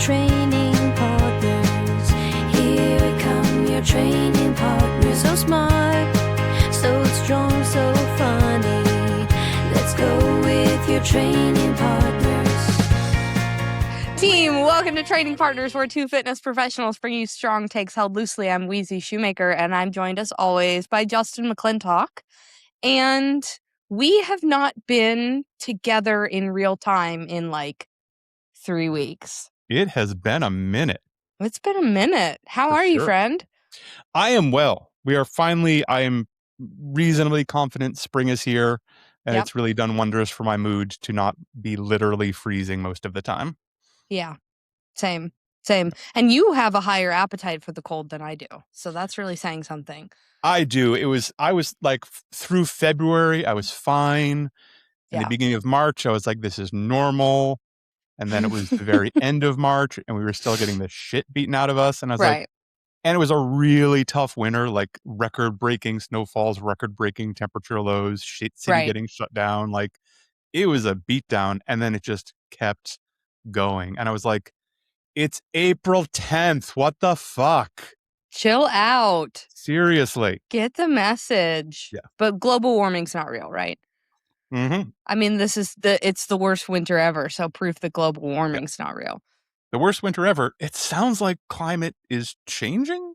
training partners. Here come your training partners. So smart, so strong, so funny. Let's go with your training partners. Team, welcome to Training Partners, where two fitness professionals bring you strong takes held loosely. I'm Weezy Shoemaker, and I'm joined as always by Justin McClintock. And we have not been together in real time in like 3 weeks. It has been a minute. It's been a minute. How For are you, sure. friend? I am well. I am reasonably confident spring is here, and Yep. it's really done wonders for my mood to not be literally freezing most of the time. Yeah, same. And you have a higher appetite for the cold than I do. So that's really saying something. I do. I was like through February, I was fine. In the beginning of March, I was like, this is normal. And then it was the very end of March, and we were still getting the shit beaten out of us. And I was like, and it was a really tough winter, like record-breaking snowfalls, record-breaking temperature lows, city getting shut down. Like, it was a beatdown, and then it just kept going. And I was like, it's April 10th. What the fuck? Chill out. Seriously. Get the message. Yeah. But global warming's not real, right? Mm-hmm. I mean, it's the worst winter ever, so proof that global warming's not real. The worst winter ever. It sounds like climate is changing.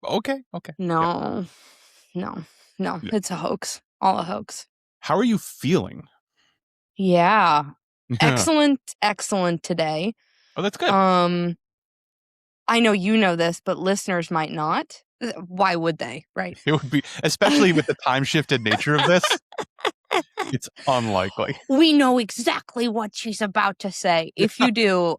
Okay. No. It's a hoax. All a hoax. How are you feeling? Yeah. Excellent today. Oh, that's good. I know you know this, but listeners might not. Why would they, right? It would be, especially with the time-shifted nature of this, it's unlikely. We know exactly what she's about to say. If you do,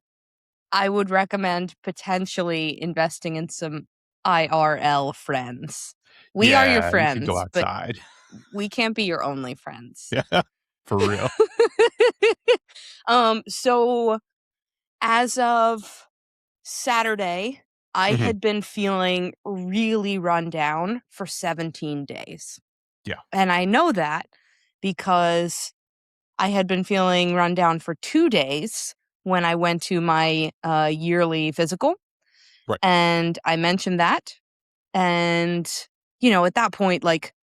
I would recommend potentially investing in some IRL friends. We are your friends, you should go outside. But we can't be your only friends. Yeah, for real. So as of Saturday, I had been feeling really run down for 17 days. Yeah. And I know that because I had been feeling run down for 2 days when I went to my yearly physical. Right. And I mentioned that. And, at that point, like,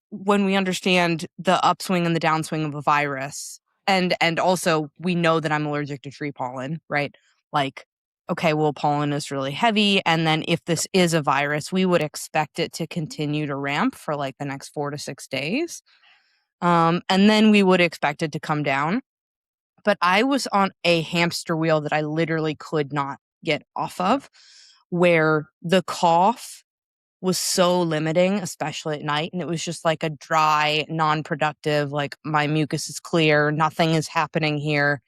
when we understand the upswing and the downswing of a virus, and also we know that I'm allergic to tree pollen, right? Like, okay, well, pollen is really heavy. And then if this is a virus, we would expect it to continue to ramp for like the next 4 to 6 days. And then we would expect it to come down. But I was on a hamster wheel that I literally could not get off of, where the cough was so limiting, especially at night. And it was just like a dry, non-productive, like my mucus is clear, nothing is happening here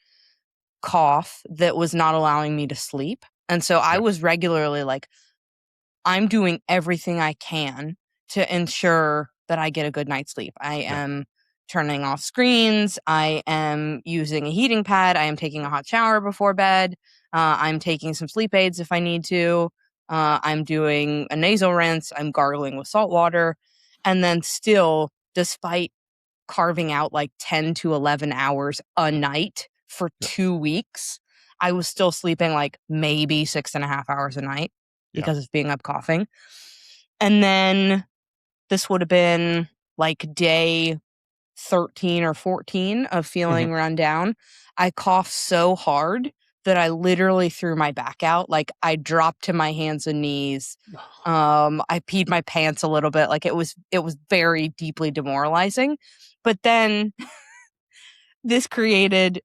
cough that was not allowing me to sleep. And so I was regularly like, I'm doing everything I can to ensure that I get a good night's sleep. I am turning off screens. I am using a heating pad. I am taking a hot shower before bed. I'm taking some sleep aids if I need to. I'm doing a nasal rinse. I'm gargling with salt water. And then still, despite carving out like 10 to 11 hours a night for 2 weeks, I was still sleeping like maybe 6.5 hours a night because of being up coughing. And then this would have been like day 13 or 14 of feeling run down. I coughed so hard that I literally threw my back out. Like, I dropped to my hands and knees. I peed my pants a little bit. Like, it was very deeply demoralizing. But then this created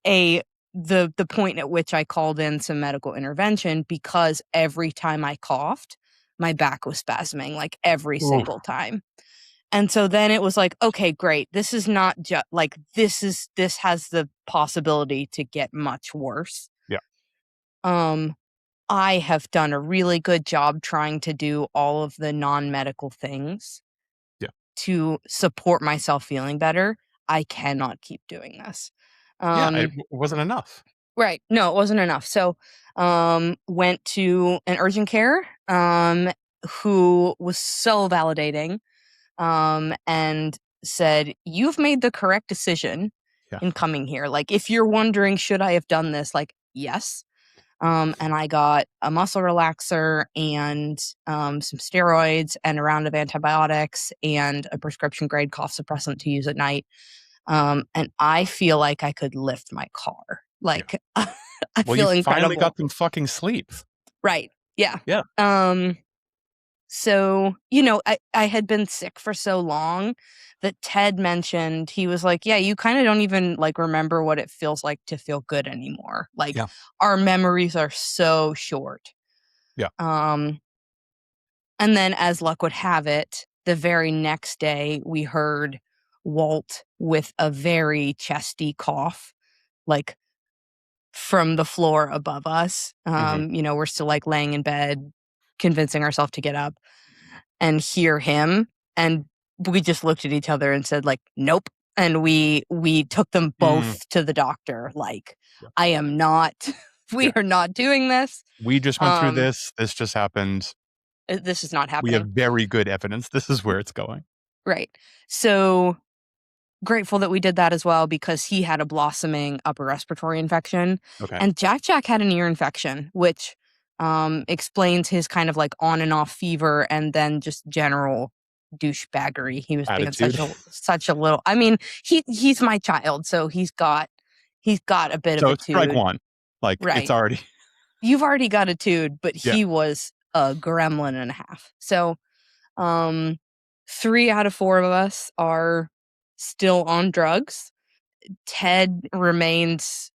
the point at which I called in some medical intervention, because every time I coughed, my back was spasming, like every single time. And so then it was like, okay, great. This is not just like, this has the possibility to get much worse. Yeah. I have done a really good job trying to do all of the non-medical things to support myself feeling better. I cannot keep doing this. It wasn't enough. Right. No, it wasn't enough. So went to an urgent care who was so validating and said, you've made the correct decision in coming here. Like, if you're wondering, should I have done this? Like, yes. And I got a muscle relaxer and some steroids and a round of antibiotics and a prescription grade cough suppressant to use at night. And I feel like I could lift my car. Yeah. Like, I Well, you feel finally got incredible. some fucking sleep. Right. Yeah. Yeah. Um, so, I had been sick for so long that Ted mentioned, he was like, yeah, you kind of don't even like remember what it feels like to feel good anymore. Like Yeah. our memories are so short. Yeah. Um, and then as luck would have it, the very next day we heard Walt with a very chesty cough, like from the floor above us. Hmm. We're still like laying in bed, convincing ourselves to get up and hear him. And we just looked at each other and said, like, nope. And we took them Mm. both to the doctor. Like, Yeah. I am not, we Yeah. are not doing this. We just went through Um, this. This just happened. this is not We have happening. very good evidence. This is where it's going. Right. So grateful that we did that as well because he had a blossoming upper respiratory infection Okay. and Jack had an ear infection, which explains his kind of like on and off fever and then just general douchebaggery. He was being Attitude. such a little. I mean, he's my child, so he's got a bit of So a it's strike tude. one. Like it's Right. already. You've already got a tude, but Yeah. he was a gremlin and a half. So um 3 out of 4 of us are still on drugs. Ted remains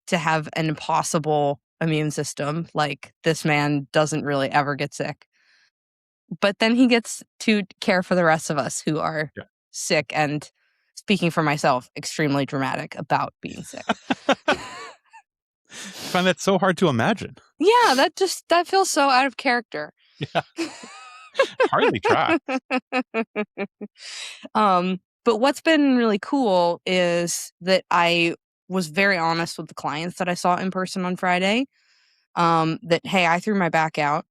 to have an impossible immune system. Like, this man doesn't really ever get sick. But then he gets to care for the rest of us who are Yeah. sick and, speaking for myself, extremely dramatic about being sick. I find that so hard to imagine. Yeah, that feels so out of character. Yeah. Hardly track. But what's been really cool is that I was very honest with the clients that I saw in person on Friday. That, hey, I threw my back out.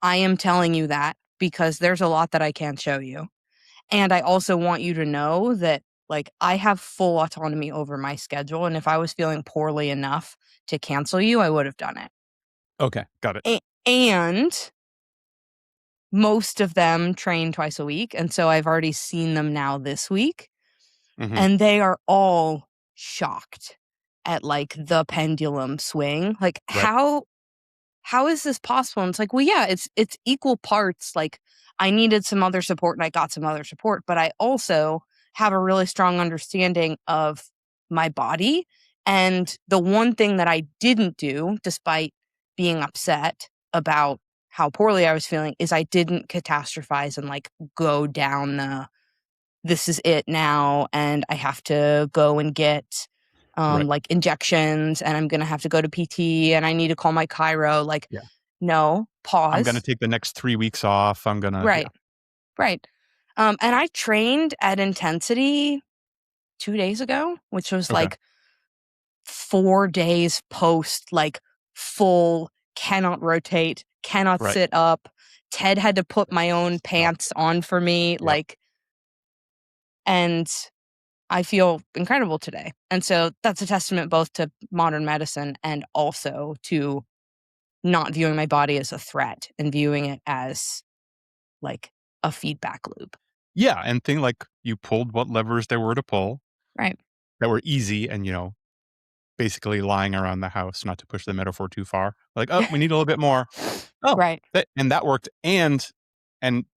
I am telling you that because there's a lot that I can't show you. And I also want you to know that, like, I have full autonomy over my schedule. And if I was feeling poorly enough to cancel you, I would have done it. Okay. Got it. And most of them train twice a week. And so I've already seen them now this week. Hmm. And they are all shocked at like the pendulum swing. Like, Right. how is this possible? And it's like, well, yeah, it's equal parts. Like, I needed some other support and I got some other support, but I also have a really strong understanding of my body. And the one thing that I didn't do, despite being upset about how poorly I was feeling, is I didn't catastrophize and like go down the this is it now and I have to go and get Right. like injections and I'm gonna have to go to PT and I need to call my chiro. Like, Yeah. no, I'm gonna pause. take the next 3 weeks off. I'm gonna. Yeah. Right, right. And I trained at intensity 2 days ago, which was Okay. like 4 days post, like full, cannot rotate, cannot Right. sit up. Ted had to put my own Stop. pants on for me, Yep. like, and I feel incredible today. And so that's a testament both to modern medicine and also to not viewing my body as a threat and viewing it as like a feedback loop. Yeah. And thing like you pulled what levers there were to pull Right. that were easy and, basically lying around the house, not to push the metaphor too far. Like, oh, we need a little bit more. Oh, Right. and that worked. And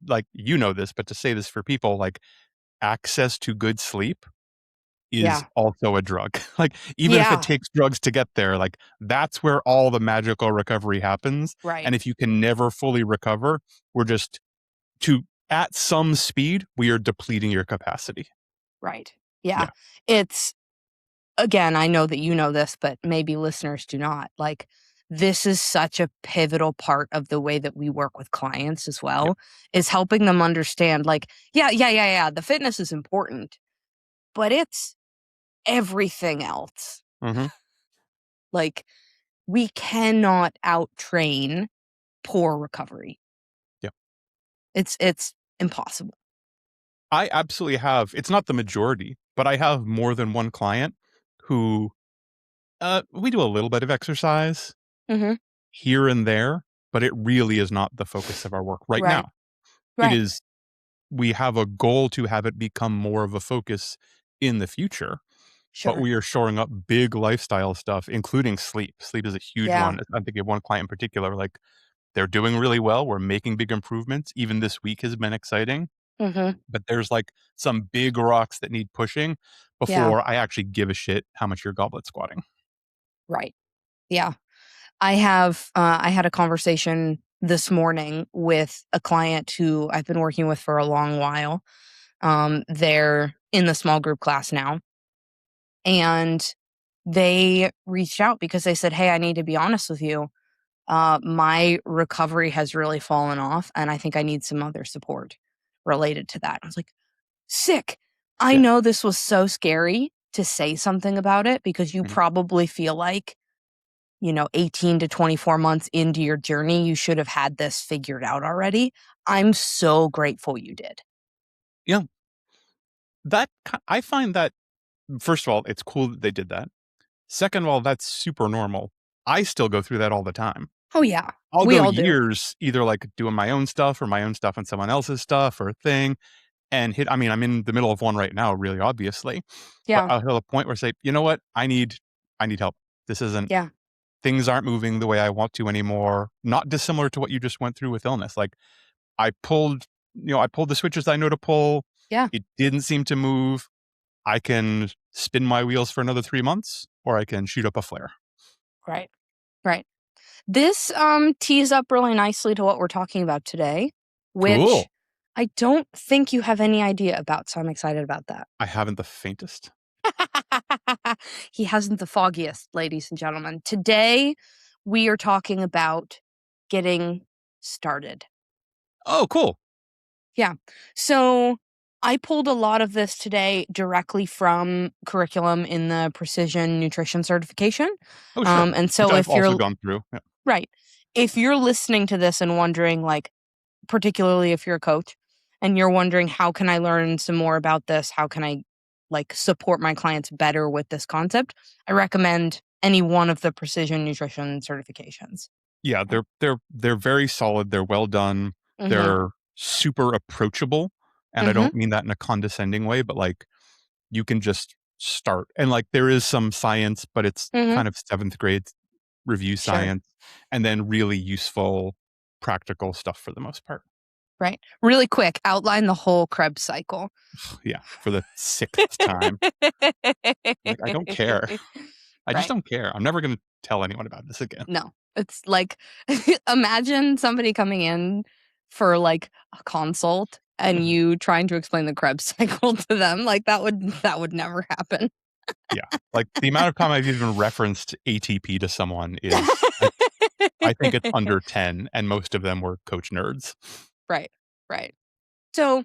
like, this, but to say this for people, like access to good sleep is Yeah. also a drug. Like, even if it Yeah. takes drugs to get there, like that's where all the magical recovery happens. Right. And if you can never fully recover, we're just at some speed, we are depleting your capacity. Right. Yeah. Yeah. It's, again, I know that you know this, but maybe listeners do not. Like, this is such a pivotal part of the way that we work with clients as Yeah. well, is helping them understand, like, yeah. The fitness is important, but it's everything else. Hmm. Like, we cannot out train poor recovery. Yeah. It's impossible. I absolutely have. It's not the majority, but I have more than one client who we do a little bit of exercise, Mhm. here and there, but it really is not the focus of our work right Right. now. It Right. is we have a goal to have it become more of a focus in the future, but Sure. we are shoring up big lifestyle stuff, including sleep. Sleep is a huge Yeah. one. I'm thinking of one client in particular, like, they're doing really well, we're making big improvements, even this week has been exciting, Mhm. but there's, like, some big rocks that need pushing Yeah. before I actually give a shit how much you're goblet squatting. Right. Yeah. I had a conversation this morning with a client who I've been working with for a long while. They're in the small group class now, and they reached out because they said, "Hey, I need to be honest with you. My recovery has really fallen off, and I think I need some other support related to that." I was like, "Sick." I Yeah. know this was so scary to say something about it because you Mhm. probably feel like, 18 to 24 months into your journey, you should have had this figured out already. I'm so grateful you did. Yeah. I find that, first of all, it's cool that they did that. Second of all, that's super normal. I still go through that all the time. Oh, yeah. I'll We go all do. years either, like, doing my own stuff or my own stuff and someone else's stuff or a thing, and I'm in the middle of one right now, really obviously, but Yeah. I'll hit a point where I say, "You know what? I need help. This isn't Yeah. things aren't moving the way I want to anymore." Not dissimilar to what you just went through with illness. Like, I pulled I pulled the switches I know to pull. Yeah. It didn't seem to move. I can spin my wheels for another 3 months, or I can shoot up a flare. Right. Right. This tees up really nicely to what we're talking about today, which Cool. I don't think you have any idea about, so I'm excited about that. I haven't the faintest. He hasn't the foggiest, ladies and gentlemen. Today, we are talking about getting started. Oh, cool. Yeah. So I pulled a lot of this today directly from curriculum in the precision nutrition certification. Oh, sure. And Which so I've if also you're gone through. Yeah. right, if you're listening to this and wondering, like, particularly if you're a coach and you're wondering, how can I learn some more about this? How can I like support my clients better with this concept? I recommend any one of the precision nutrition certifications. Yeah, Right. they're very solid, they're well done, Mm-hmm. they're super approachable, and I Mm-hmm. don't mean that in a condescending way, but, like, you can just start, and, like, there is some science, but it's Mm-hmm. kind of 7th grade review Sure. science, and then really useful practical stuff for the most part. Right. Really quick, outline the whole Krebs cycle. Yeah, for the 6th time. Like, I don't care. I just Right. don't care. I'm never gonna tell anyone about this again. No. It's like imagine somebody coming in for like a consult and Mhm. you trying to explain the Krebs cycle to them. Like that would never happen. Yeah. Like, the amount of time I've even referenced ATP to someone is I think it's under 10, and most of them were coach nerds. Right. Right. So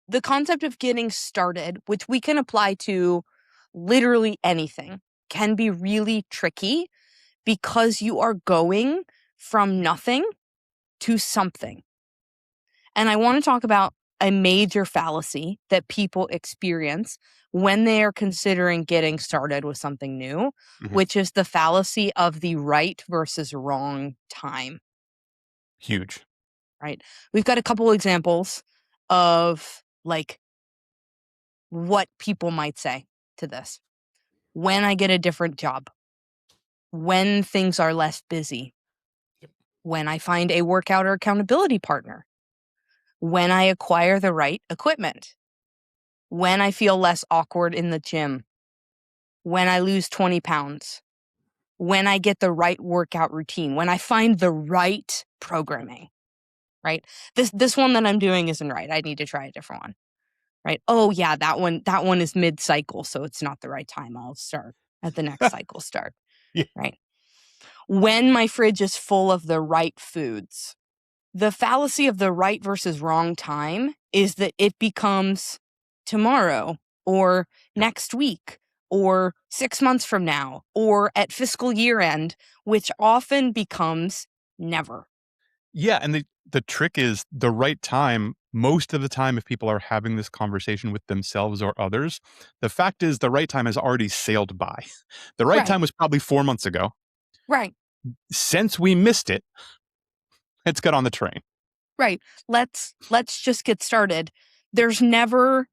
the concept of getting started, which we can apply to literally anything, can be really tricky because you are going from nothing to something. And I want to talk about a major fallacy that people experience when they are considering getting started with something new, Mhm. which is the fallacy of the right versus wrong time, Huge. right? We've got a couple examples of like what people might say to this. When I get a different job, when things are less busy, when I find a workout or accountability partner, when I acquire the right equipment, when I feel less awkward in the gym, when I lose 20 pounds, when I get the right workout routine, when I find the right programming, right? This one that I'm doing isn't right. I need to try a different one, right? Oh yeah, that one is mid-cycle, so it's not the right time. I'll start at the next cycle start, Yeah. right? When my fridge is full of the right foods. The fallacy of the right versus wrong time is that it becomes tomorrow or Yeah. next week or 6 months from now or at fiscal year end, which often becomes never. Yeah, and the trick is the right time. Most of the time, if people are having this conversation with themselves or others, the fact is the right time has already sailed by. The right Right, time was probably 4 months ago. right. since we missed it, let's get on the train. Right. Let's just get started. There's never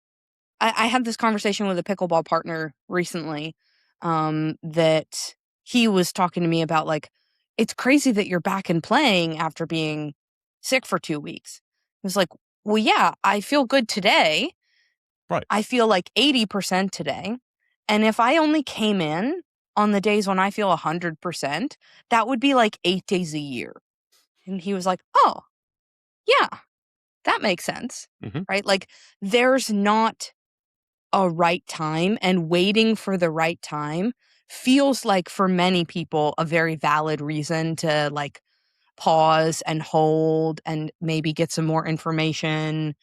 I had this conversation with a pickleball partner recently, that he was talking to me about, like, it's crazy that you're back and playing after being sick for 2 weeks. I was like, well, yeah, I feel good today. Right. I feel like 80% today. And if I only came in on the days when I feel 100%, that would be like 8 days a year. And he was like, oh, yeah, that makes sense. Mhm. Right? Like, there's not a right time, and waiting for the right time feels like, for many people, a very valid reason to, like, pause and hold and maybe get some more information,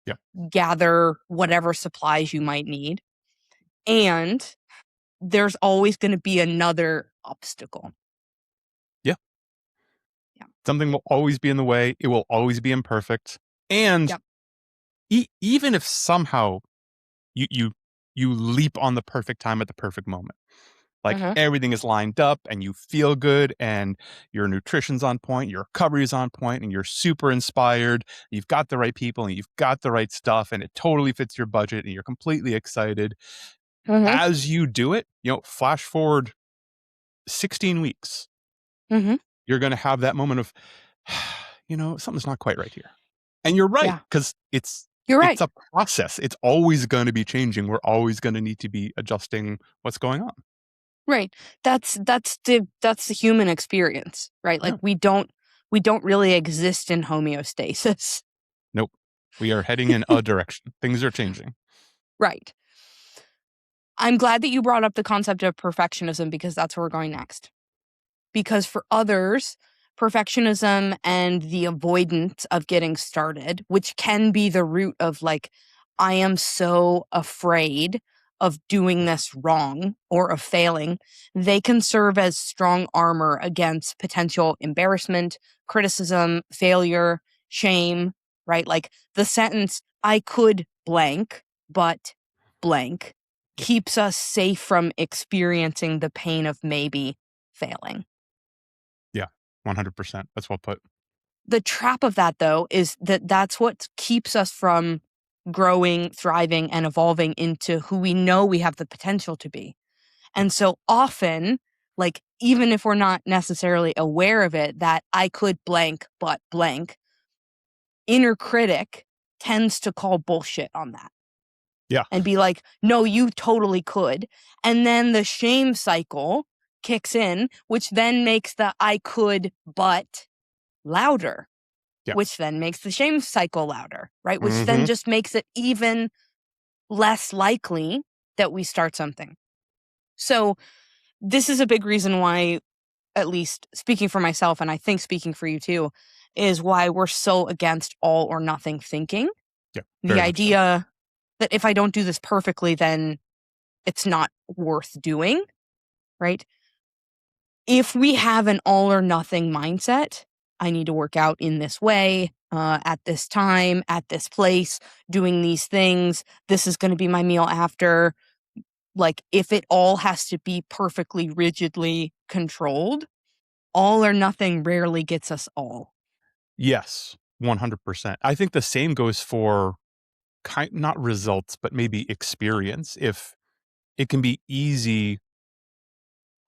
Yeah. gather whatever supplies you might need. And there's always going to be another obstacle. Yeah. Yeah. Something will always be in the way. It will always be imperfect. And Yep. even if somehow you you you leap on the perfect time at the perfect moment, like Uh-huh. everything is lined up and you feel good and your nutrition's on point, your recovery is on point, and you're super inspired. You've got the right people and you've got the right stuff, and it totally fits your budget, and you're completely excited. Uh-huh. As you do it, flash forward 16 weeks, Mhm. you're going to have that moment of, something's not quite right here. And you're right, Yeah. because You're it's right. a process. It's always going to be changing. We're always going to need to be adjusting what's going on. Right. That's the human experience, right? Like, Yeah. we don't really exist in homeostasis. Nope. We are heading in a direction. Things are changing. Right. I'm glad that you brought up the concept of perfectionism, because that's where we're going next. Because for others, perfectionism and the avoidance of getting started, which can be the root of, like, I am so afraid of doing this wrong or of failing, they can serve as strong armor against potential embarrassment, criticism, failure, shame, right? Like, the sentence, I could blank, but blank, Yeah. keeps us safe from experiencing the pain of maybe failing. Yeah. 100%. That's well put. The trap of that, though, is that that's what keeps us from growing, thriving, and evolving into who we know we have the potential to be. Yeah. And so often, like, even if we're not necessarily aware of it, that I could blank, but blank, inner critic tends to call bullshit on that Yeah. and be like, no, you totally could. And then the shame cycle kicks in, which then makes the I could, but louder, Yeah. which then makes the shame cycle louder, right? Which then Mhm. just makes it even less likely that we start something. So, this is a big reason why, at least speaking for myself, and I think speaking for you too, is why we're so against all or nothing thinking. Yeah. The Very much so. idea that if I don't do this perfectly, then it's not worth doing, right? If we have an all or nothing mindset, I need to work out in this way, at this time, at this place, doing these things. This is going to be my meal after. Like, if it all has to be perfectly, rigidly controlled, all or nothing rarely gets us all. Yes. 100%. I think the same goes for not results, but maybe experience. If it can be easy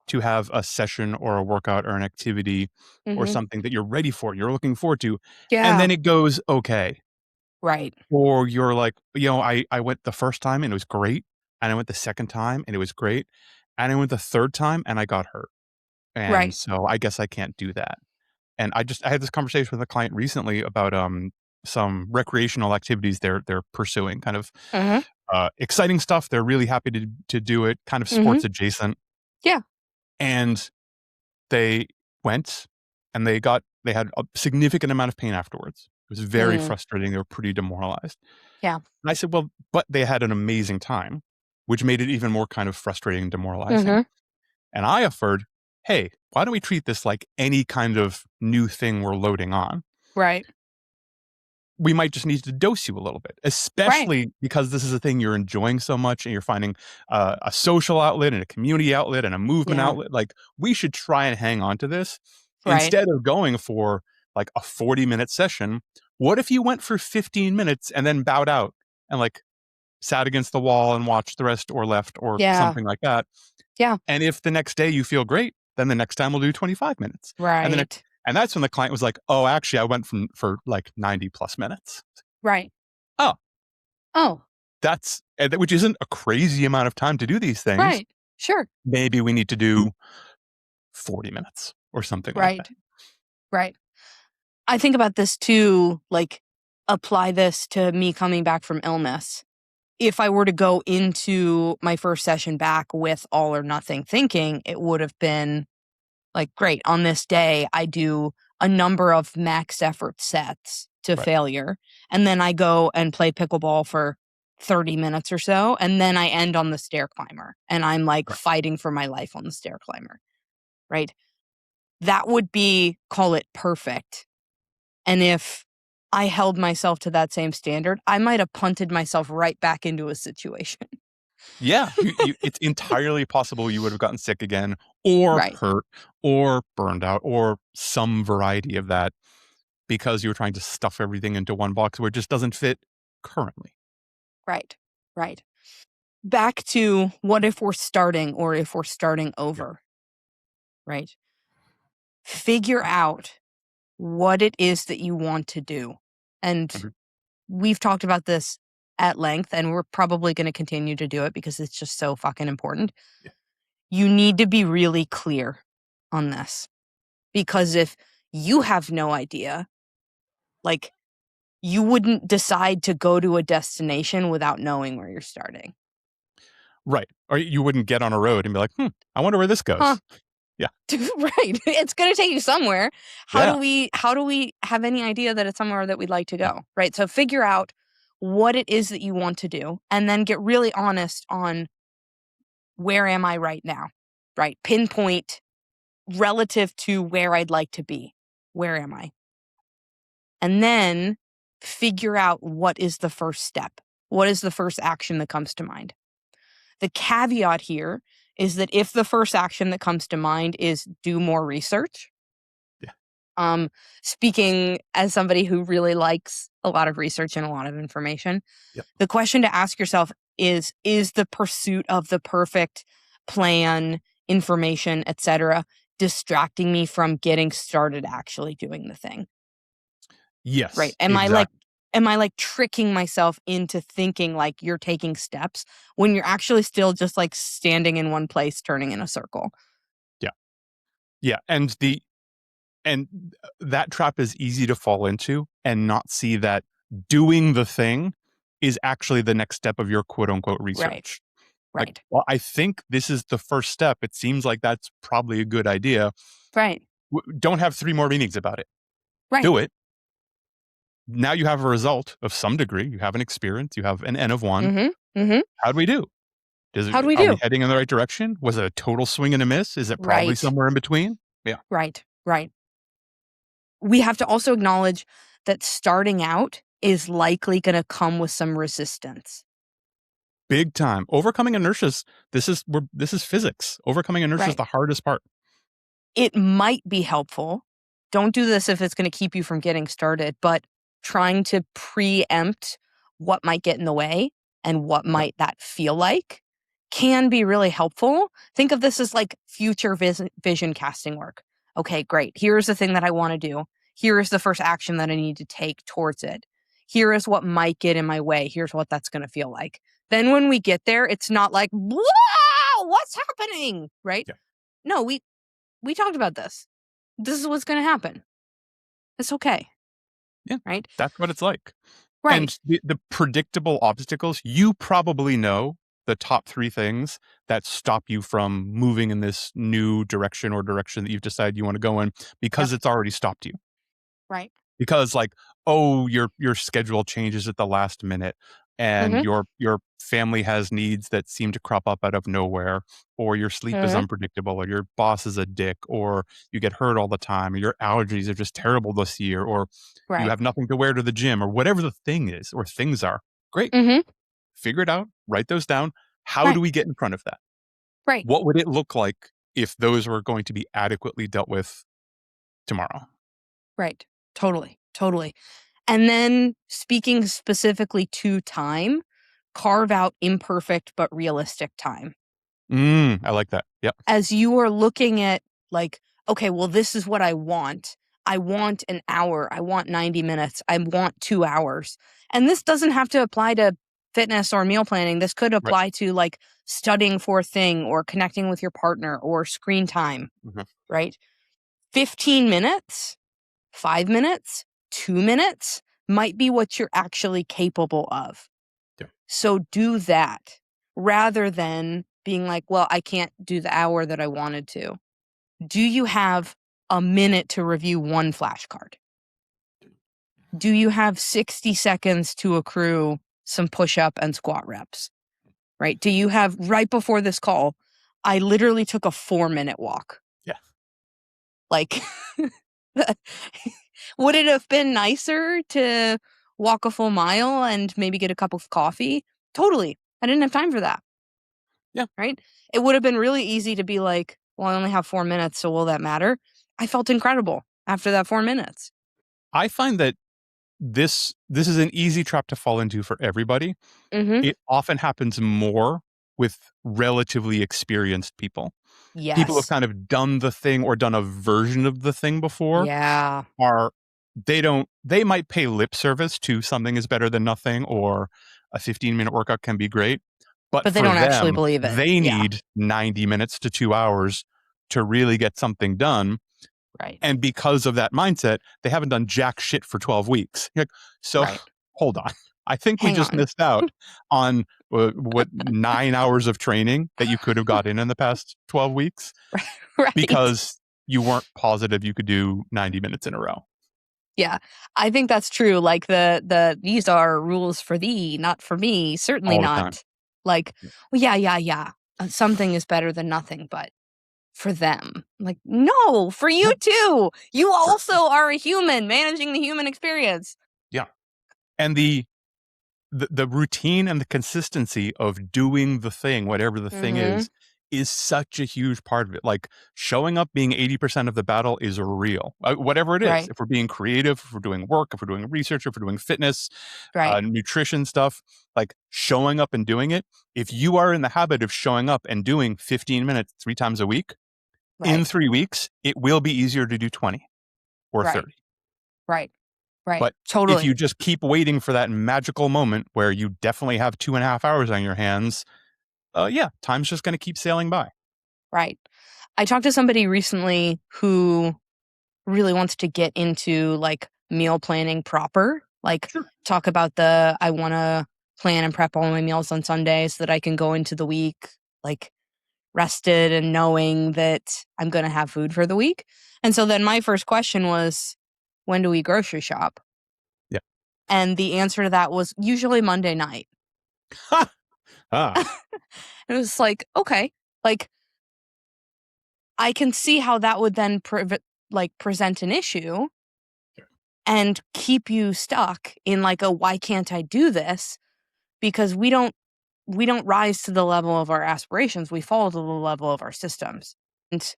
to have a session or a workout or an activity or Hmm. something that you're ready for, you're looking forward to, and Yeah. then it goes okay. Right. Or you're like, I went the first time and it was great, and I went the second time and it was great, and I went the third time and I got hurt. And Right. so I guess I can't do that. And I had this conversation with a client recently about some recreational activities they're pursuing, kind of Uh-huh. exciting stuff. They're really happy to do it, kind of Hmm. sports adjacent. Yeah. And they went and they had a significant amount of pain afterwards. It was very Mm. frustrating. They were pretty demoralized. Yeah. And I said, "Well, but they had an amazing time," which made it even more kind of frustrating and demoralizing. Hmm. And I offered, "Hey, why don't we treat this like any kind of new thing we're loading on? Right. we might just need to dose you a little bit, especially because this is a thing you're enjoying so much and you're finding a social outlet and a community outlet and a movement Yeah. outlet. Like, we should try and hang on to this Right. instead of going for like a 40-minute session. What if you went for 15 minutes and then bowed out and like sat against the wall and watched the rest or left or Yeah. something like that? Yeah. And if the next day you feel great, then the next time we'll do 25 minutes. And then Right. and that's when the client was like, "Oh, actually, I went for like 90 plus minutes." Right. Oh, Oh, which isn't a crazy amount of time to do these things. right. Sure. Maybe we need to do 40 minutes or something like Right. that. Right. I think about this too, like apply this to me coming back from illness. If I were to go into my first session back with all or nothing thinking, it would have been like, great, on this day, I do a number of max effort sets to Right. failure. And then I go and play pickleball for 30 minutes or so. And then I end on the stair climber and I'm like Right. fighting for my life on the stair climber. Right. That would be, call it perfect. And if I held myself to that same standard, I might have punted myself right back into a situation. Yeah, it's entirely possible you would have gotten sick again, or Right. hurt, or burned out, or some variety of that because you were trying to stuff everything into one box where it just doesn't fit currently. Right. Right. Back to what if we're starting or if we're starting over. Right. Figure out what it is that you want to do. And Agreed. we've talked about this at length, and we're probably going to continue to do it because it's just so fucking important. Yeah. You need to be really clear on this. Because if you have no idea, like, you wouldn't decide to go to a destination without knowing where you're starting. Right. Or you wouldn't get on a road and be like, I wonder where this goes. Huh. Yeah. Right. It's going to take you somewhere. How Yeah. do we have any idea that it's somewhere that we'd like to go? Right? So figure out what it is that you want to do and then get really honest on where am I right now? Right? Pinpoint relative to where I'd like to be. Where am I? And then figure out what is the first step. What is the first action that comes to mind? The caveat here is that if the first action that comes to mind is do more research, speaking as somebody who really likes a lot of research and a lot of information, Yep. the question to ask yourself is the pursuit of the perfect plan, information, etc., distracting me from getting started actually doing the thing? Yes. Right. Exactly. Am I like tricking myself into thinking like you're taking steps when you're actually still just like standing in one place turning in a circle? Yeah. Yeah. And that trap is easy to fall into and not see that doing the thing is actually the next step of your quote unquote research. Right. Like, well, I think this is the first step. It seems like that's probably a good idea. Right. Don't have 3 more meetings about it. Right. Do it. Now you have a result of some degree. You have an experience. You have an N of 1. Mm-hmm. Mm-hmm. How'd we do? How'd we Are do? we heading in the right direction? Was it a total swing and a miss? Is it probably Right. somewhere in between? Yeah. Right. Right. We have to also acknowledge that starting out is likely going to come with some resistance. Big time. Overcoming inertias. This is physics. Overcoming inertia is the hardest part. It might be helpful. Don't do this if it's going to keep you from getting started, but trying to preempt what might get in the way and what might that feel like can be really helpful. Think of this as like future vision casting work. Okay, great. Here's the thing that I want to do. Here is the first action that I need to take towards it. Here is what might get in my way. Here's what that's going to feel like. Then when we get there, it's not like, wow, what's happening? Right? Yeah. No, we talked about this. This is what's going to happen. It's okay. Yeah. Right? That's what it's like. Right. And the predictable obstacles, you probably know the top 3 things that stop you from moving in this new direction or direction that you've decided you want to go in because it's already stopped you. Right. Because like, oh, your schedule changes at the last minute. and Mm-hmm. your family has needs that seem to crop up out of nowhere, or your sleep is Mm-hmm. unpredictable, or your boss is a dick, or you get hurt all the time, or your allergies are just terrible this year, or you Right. have nothing to wear to the gym, or whatever the thing is or things are. Great. Mm-hmm. Figure it out, write those down. How do Right. we get in front of that? Right. What would it look like if those were going to be adequately dealt with tomorrow? Right. Totally. Totally. And then speaking specifically to time, carve out imperfect but realistic time. I like that. Yep. As you are looking at, like, okay, well, this is what I want. I want an hour. I want 90 minutes. I want 2 hours. And this doesn't have to apply to fitness or meal planning. This could Right. apply to like studying for a thing or connecting with your partner or screen time, Mhm. right? 15 minutes, 5 minutes, 2 minutes might be what you're actually capable of. Yeah. So do that rather than being like, well, I can't do the hour that I wanted to. Do you have a minute to review one flashcard? Do you have 60 seconds to accrue some push up and squat reps? Right? Do you have, right before this call, I literally took a 4-minute walk. Yeah. Like, would it have been nicer to walk a full mile and maybe get a cup of coffee? Totally. I didn't have time for that. Yeah. Right? It would have been really easy to be like, well, I only have 4 minutes, so will that matter? I felt incredible after that 4 minutes. I find that this is an easy trap to fall into for everybody. Mm-hmm. It often happens more with relatively experienced people. People who have Yes. kind of done the thing or done a version of the thing before Yeah. are they might pay lip service to something is better than nothing, or a 15-minute workout can be great. But But they for don't actually them, believe it. they Yeah. need 90 minutes to 2 hours to really get something done. Right. And because of that mindset, they haven't done jack shit for 12 weeks. You're like, so Right. hold on. I think we Hang just on. missed out on what 9 hours of training that you could have got in the past 12 weeks Right. because you weren't positive you could do 90 minutes in a row Yeah. I think that's true. Like these are rules for thee, not for me. Certainly all the time. not. Like, well, yeah. Something is better than nothing, but for them. Like, no, for you No, too. You for, also are a human managing the human experience. yeah. And the routine and the consistency of doing the thing, whatever the thing Mm-hmm. is such a huge part of it. Like showing up being 80% of the battle is real, whatever it is. Right. If we're being creative, if we're doing work, if we're doing research, if we're doing fitness, Right. nutrition stuff, like showing up and doing it. If you are in the habit of showing up and doing 15 minutes 3 times a week, in Right. 3 weeks, it will be easier to do 20 or Right. 30. Right. Right. But if Totally. you just keep waiting for that magical moment where you definitely have 2.5 hours on your hands, yeah, time's just going to keep sailing by. Right. I talked to somebody recently who really wants to get into like meal planning proper. Like Sure. talk about I want to plan and prep all my meals on Sunday so that I can go into the week like rested and knowing that I'm going to have food for the week. And so then my first question was, when do we grocery shop? Yeah. And the answer to that was usually Monday night. Ha! Ah, It was like, okay, like I can see how that would then present an issue and keep you stuck in like a why can't I do this? Because we don't rise to the level of our aspirations. We fall to the level of our systems. And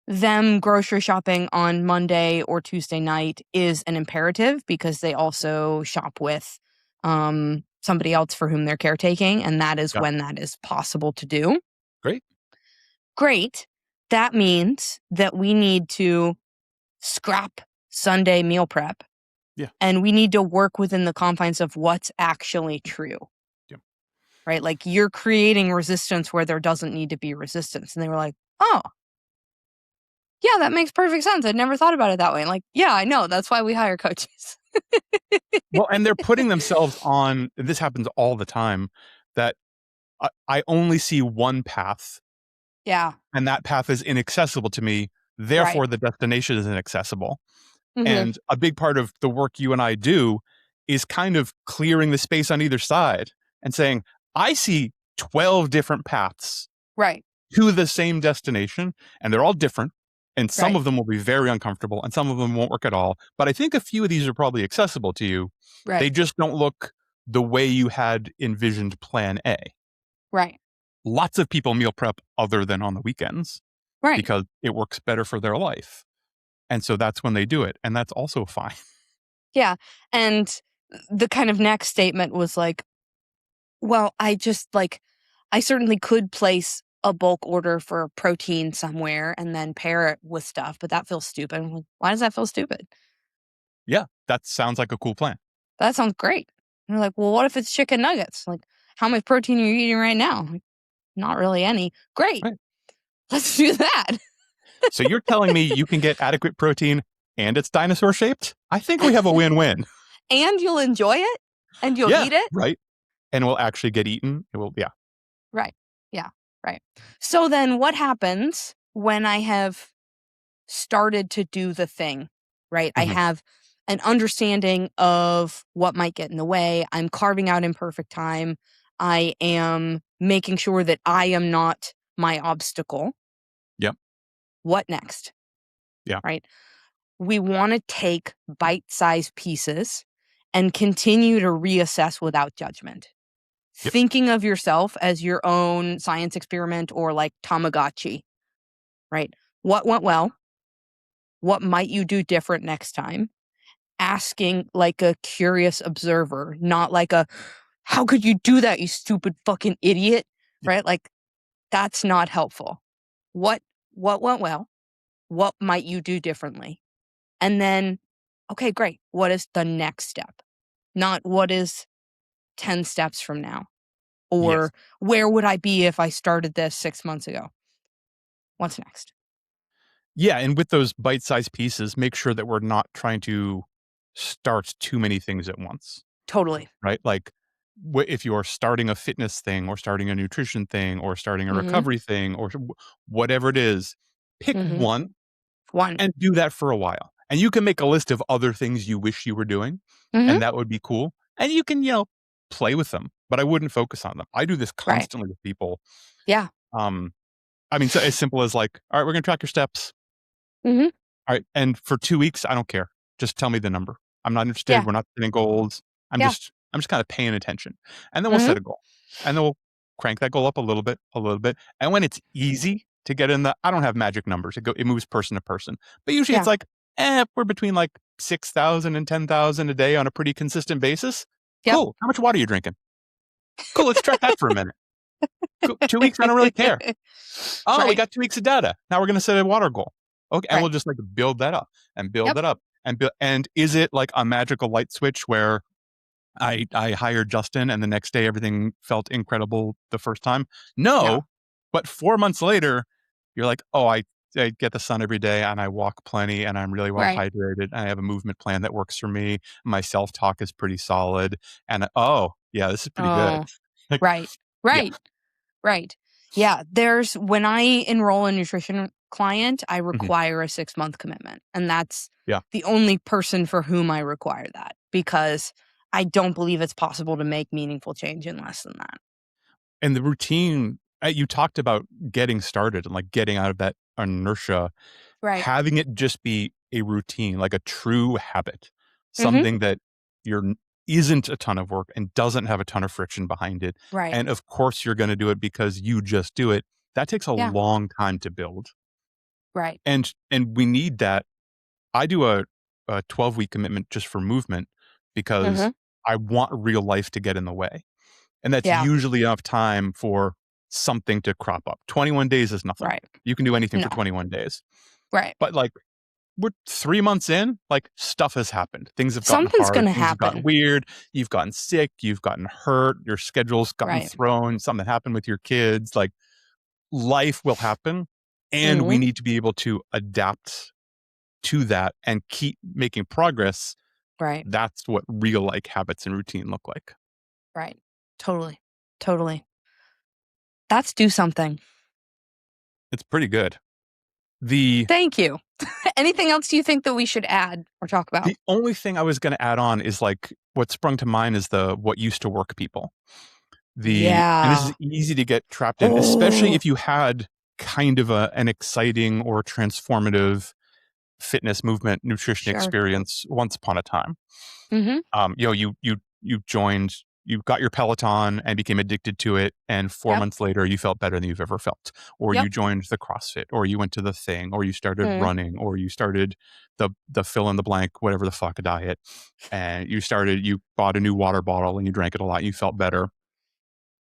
them grocery shopping on Monday or Tuesday night is an imperative because they also shop with somebody else for whom they're caretaking, and that is yeah, when that is possible to do. great. Great. That means that we need to scrap Sunday meal prep Yeah, and we need to work within the confines of what's actually true. yeah. Right? Like you're creating resistance where there doesn't need to be resistance. And they were like, oh, yeah, that makes perfect sense. I'd never thought about it that way. And like, yeah, I know. That's why we hire coaches. Well, and they're putting themselves on, this happens all the time, that I only see one path, Yeah. and that path is inaccessible to me. Right. Therefore, the destination is inaccessible. Mm-hmm. And a big part of the work you and I do is kind of clearing the space on either side and saying, I see 12 different paths Right. to the same destination, and they're all different. And some Right. of them will be very uncomfortable and some of them won't work at all. But I think a few of these are probably accessible to you. They Right. just don't look the way you had envisioned plan A. Right. Lots of people meal prep other than on the weekends Right. because it works better for their life. And so that's when they do it. And that's also fine. Yeah. And the kind of next statement was like, well, I certainly could place a bulk order for protein somewhere and then pair it with stuff, but that feels stupid. I'm like, why does that feel stupid? Yeah, that sounds like a cool plan. That sounds great. And they're like, well, what if it's chicken nuggets? Like, how much protein are you eating right now? Like, not really any. Great. Right. Let's do that. So you're telling me you can get adequate protein and it's dinosaur shaped? I think we have a win-win. And you'll enjoy it and you'll Yeah, eat it. right. And will actually get eaten. It will, yeah. Right. Yeah. Right. So then what happens when I have started to do the thing, right? I Mhm. have an understanding of what might get in the way. I'm carving out imperfect time. I am making sure that I am not my obstacle. Yep. What next? Yeah. Right? We want to take bite-sized pieces and continue to reassess without judgment. Yep. Thinking of yourself as your own science experiment or like Tamagotchi, right? What went well? What might you do different next time? Asking like a curious observer, not like a, how could you do that, you stupid fucking idiot? Yep. Right? Like that's not helpful. What what went well? What might you do differently? And then, okay, great. What is the next step? Not what is 10 steps from now? Yes. Or where would I be if I started this 6 months ago? What's next? Yeah, and with those bite-sized pieces, make sure that we're not trying to start too many things at once, Totally. right? Like, if you're starting a fitness thing or starting a nutrition thing or starting a Mm-hmm. recovery thing or whatever it is, pick Mm-hmm. one One. and do that for a while. And you can make a list of other things you wish you were doing, Mm-hmm. and that would be cool. And you can, play with them, but I wouldn't focus on them. I do this Right. constantly with people. Yeah. Um, I mean, so as simple as like, all right, we're gonna track your steps. Mm-hmm. All right, and for 2 weeks, I don't care. Just tell me the number. I'm not interested. Yeah. We're not setting goals. I'm Yeah. just I'm just kind of paying attention. And then we'll Mm-hmm. set a goal. And then we'll crank that goal up a little bit. And when it's easy to get in I don't have magic numbers. It moves person to person. But usually it's Yeah. like, we're between like 6,000 and 10,000 a day on a pretty consistent basis. Yep. Cool. How much water are you drinking? Cool. Let's track that for a minute. Cool. 2 weeks, I don't really care. Oh, we Right. got 2 weeks of data. Now we're gonna set a water goal. Okay, and we'll Right. just, like, build that up and build Yep. that up and build. And is it like a magical light switch where I hired Justin and the next day everything felt incredible the first time? No. No, but 4 months later, you're like, "Oh, I get the sun every day and I walk plenty and I'm really well Right. hydrated and I have a movement plan that works for me. My self-talk is pretty solid, and, oh, yeah, this is pretty good." Oh, Like, right. yeah. Right. Right. Yeah. When I enroll a nutrition client, I Mhm. require a 6-month commitment. And that's Yeah. the only person for whom I require that because I don't believe it's possible to make meaningful change in less than that. And the routine, you talked about getting started and like getting out of that inertia, Right. having it just be a routine, like a true habit, Mm-hmm. something that you're isn't a ton of work and doesn't have a ton of friction behind it. Right. And of course, you're going to do it because you just do it. That takes a Yeah. long time to build, Right. and we need that. I do a 12-week commitment just for movement because Mm-hmm. I want real life to get in the way. And that's Yeah. usually enough time for something to crop up. 21 days is nothing. Right. You can do anything No. for 21 days. Right. But like we're 3 months in, like stuff has happened. Things have gotten Something's hard, going to things have gotten happen. weird, you've gotten sick, you've gotten hurt, your schedule's gotten Right. thrown, something happened with your kids, like life will happen and Mm-hmm. we need to be able to adapt to that and keep making progress. Right. That's what real like habits and routine look like. Right. Totally. Totally. Let's do something. It's pretty good. The Thank you. Anything else you think that we should add or talk about? The only thing I was going to add on is like what sprung to mind is the what used to work people. And this is Yeah. easy to get trapped in, especially Oh, if you had kind of an exciting or transformative fitness, movement, nutrition sure. experience once upon a time. Mm-hmm. You joined, you got your Peloton and became addicted to it, and 4 Yep. months later you felt better than you've ever felt. Or Yep. you joined the CrossFit, or you went to the thing, or you started Mm, running, or you started the fill in the blank, whatever the fuck diet, and you bought a new water bottle and you drank it a lot, and you felt better.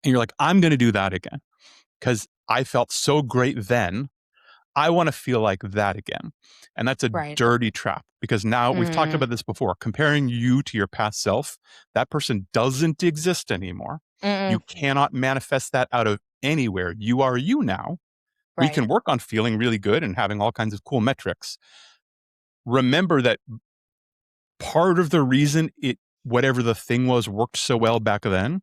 And you're like, I'm gonna do that again. Because I felt so great then. I want to feel like that again. And that's a right. dirty trap because now we've talked Mm, about this before. Comparing you to your past self, that person doesn't exist anymore. You mm, cannot manifest that out of anywhere. You are you now. We right. can work on feeling really good and having all kinds of cool metrics. Remember that part of the reason whatever the thing was, worked so well back then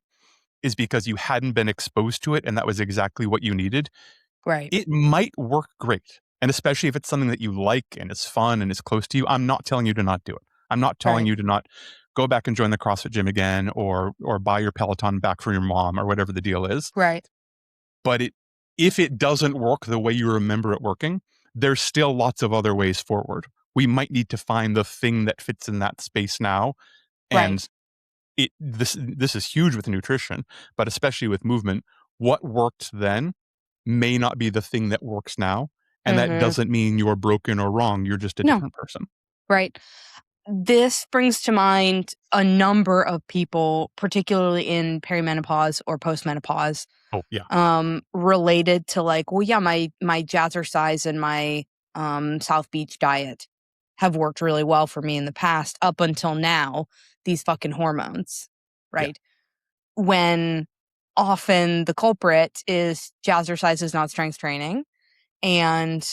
is because you hadn't been exposed to it and that was exactly what you needed. Right. It might work great. And especially if it's something that you like and is fun and is close to you, I'm not telling you to not do it. I'm not telling Right. you to not go back and join the CrossFit gym again or buy your Peloton back for your mom or whatever the deal is. Right. But if it doesn't work the way you remember it working, there's still lots of other ways forward. We might need to find the thing that fits in that space now. Right. And this is huge with nutrition, but especially with movement. What worked then may not be the thing that works now. And that Mm-hmm. doesn't mean you're broken or wrong. You're just a No. different person. Right. This brings to mind a number of people, particularly in perimenopause or postmenopause, Oh, yeah. related to like, well, yeah, my jazzercise and my South Beach diet have worked really well for me in the past up until now. These fucking hormones, Yeah. right? When often the culprit is jazzercise is not strength training, and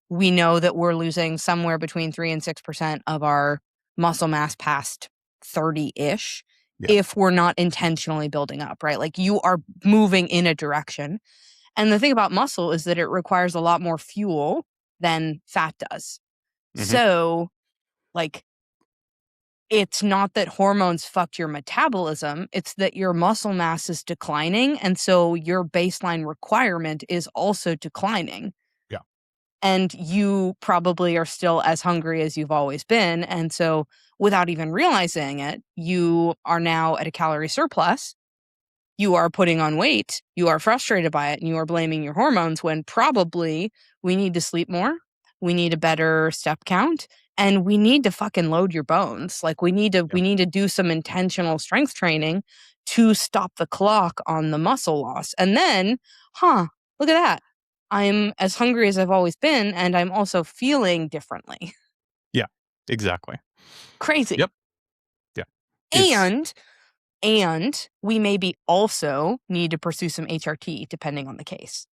we know that we're losing somewhere between 3 and 6% of our muscle mass past 30-ish Yeah. if we're not intentionally building up, right? Like you are moving in a direction. And the thing about muscle is that it requires a lot more fuel than fat does. Hmm. So, like, it's not that hormones fucked your metabolism, it's that your muscle mass is declining. And so your baseline requirement is also declining. Yeah. And you probably are still as hungry as you've always been. And so, without even realizing it, you are now at a calorie surplus. You are putting on weight. You are frustrated by it and you are blaming your hormones when probably we need to sleep more. We need a better step count and we need to fucking load your bones. Like Yeah. we need to do some intentional strength training to stop the clock on the muscle loss. And then, look at that. I'm as hungry as I've always been, and I'm also feeling differently. Yeah. Exactly. Crazy. Yep. Yeah. It's And we maybe also need to pursue some HRT depending on the case.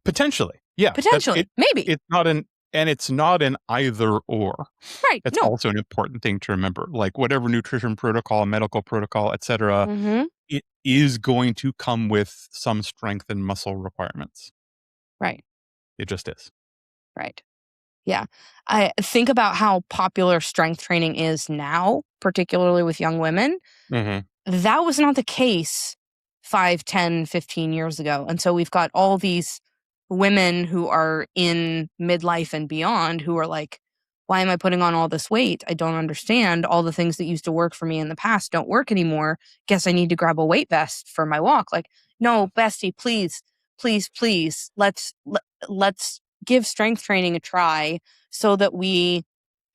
potentially. Yeah. But Potentially. Maybe. it's not an either or. Right. That's No. also an important thing to remember. Like whatever nutrition protocol, medical protocol, etc., Mhm. it is going to come with some strength and muscle requirements. Right. It just is. Right. Yeah. I think about how popular strength training is now, particularly with young women. Hmm. That was not the case 5, 10, 15 years ago. And so we've got all these women who are in midlife and beyond who are like, why am I putting on all this weight? I don't understand. All the things that used to work for me in the past don't work anymore. Guess I need to grab a weight vest for my walk. Like, no, bestie, please, please, please, let's give strength training a try so that we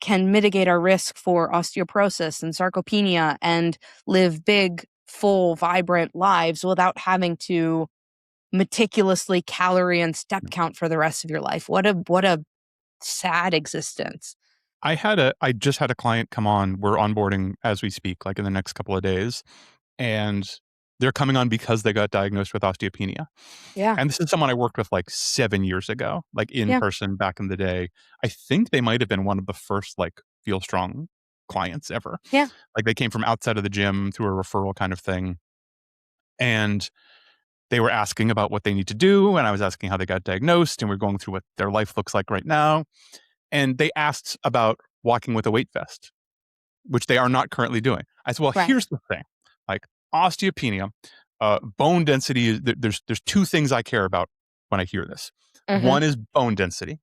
can mitigate our risk for osteoporosis and sarcopenia and live big, full, vibrant lives without having to meticulously calorie and step count for the rest of your life. What a sad existence. I just had a client come on. We're onboarding as we speak, like in the next couple of days, and they're coming on because they got diagnosed with osteopenia. Yeah. And this is someone I worked with like 7 years ago, like in Yeah. person back in the day. I think they might have been one of the first like Feel Strong clients ever. Yeah. Like they came from outside of the gym through a referral kind of thing. And they were asking about what they need to do. And I was asking how they got diagnosed. And we're going through what their life looks like right now. And they asked about walking with a weight vest, which they are not currently doing. I said, well, Right. here's the thing. Like osteopenia, bone density, there's two things I care about when I hear this. One is bone density.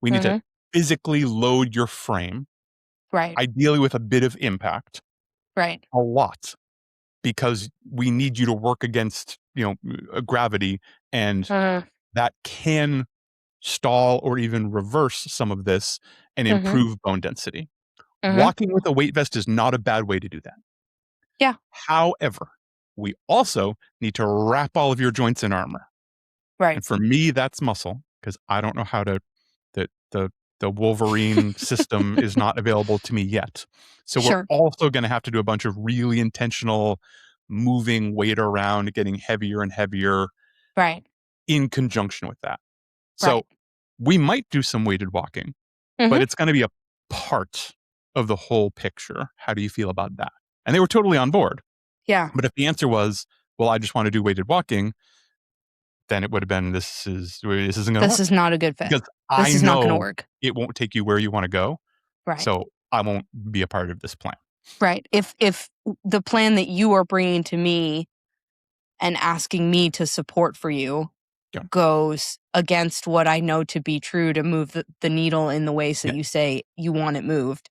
We need to physically load your frame, Right. ideally with a bit of impact, Right. a lot, because we need you to work against, gravity, and that can stall or even reverse some of this and improve bone density. Walking with a weight vest is not a bad way to do that. Yeah. However, we also need to wrap all of your joints in armor. Right. And for me, that's muscle, because I don't know how to, the Wolverine system is not available to me yet. So we're Sure. also going to have to do a bunch of really intentional moving weight around, getting heavier and heavier Right. in conjunction with that. So Right. we might do some weighted walking, but it's going to be a part of the whole picture. How do you feel about that? And they were totally on board. Yeah. But if the answer was, well, I just want to do weighted walking, then it would have been, this isn't going to work. This is not a good fit. Because This I is not going to know work. it won't take you where you want to go. Right. So I won't be a part of this plan. Right. If the plan that you are bringing to me and asking me to support for you goes against what I know to be true to move the needle in the ways that you say you want it moved,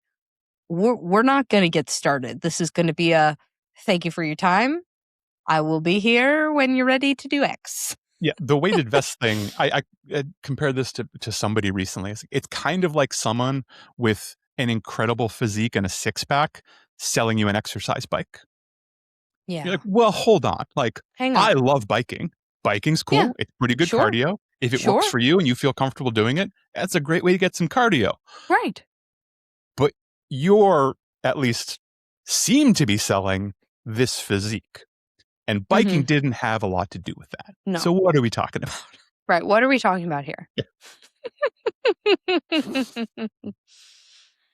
we're not going to get started. This is going to be a thank you for your time. I will be here when you're ready to do X. Yeah, the weighted vest thing, I compared this to somebody recently. It's kind of like someone with an incredible physique and a six-pack selling you an exercise bike. Yeah. You're like, well, hold on. Like, Hang on. I love biking. Biking's cool. Yeah. It's pretty good Sure. cardio. If it works for you and you feel comfortable doing it, that's a great way to get some cardio. Right. But you're, at least seem to be, selling this physique. And biking didn't have a lot to do with that. No. So what are we talking about? Right. What are we talking about here?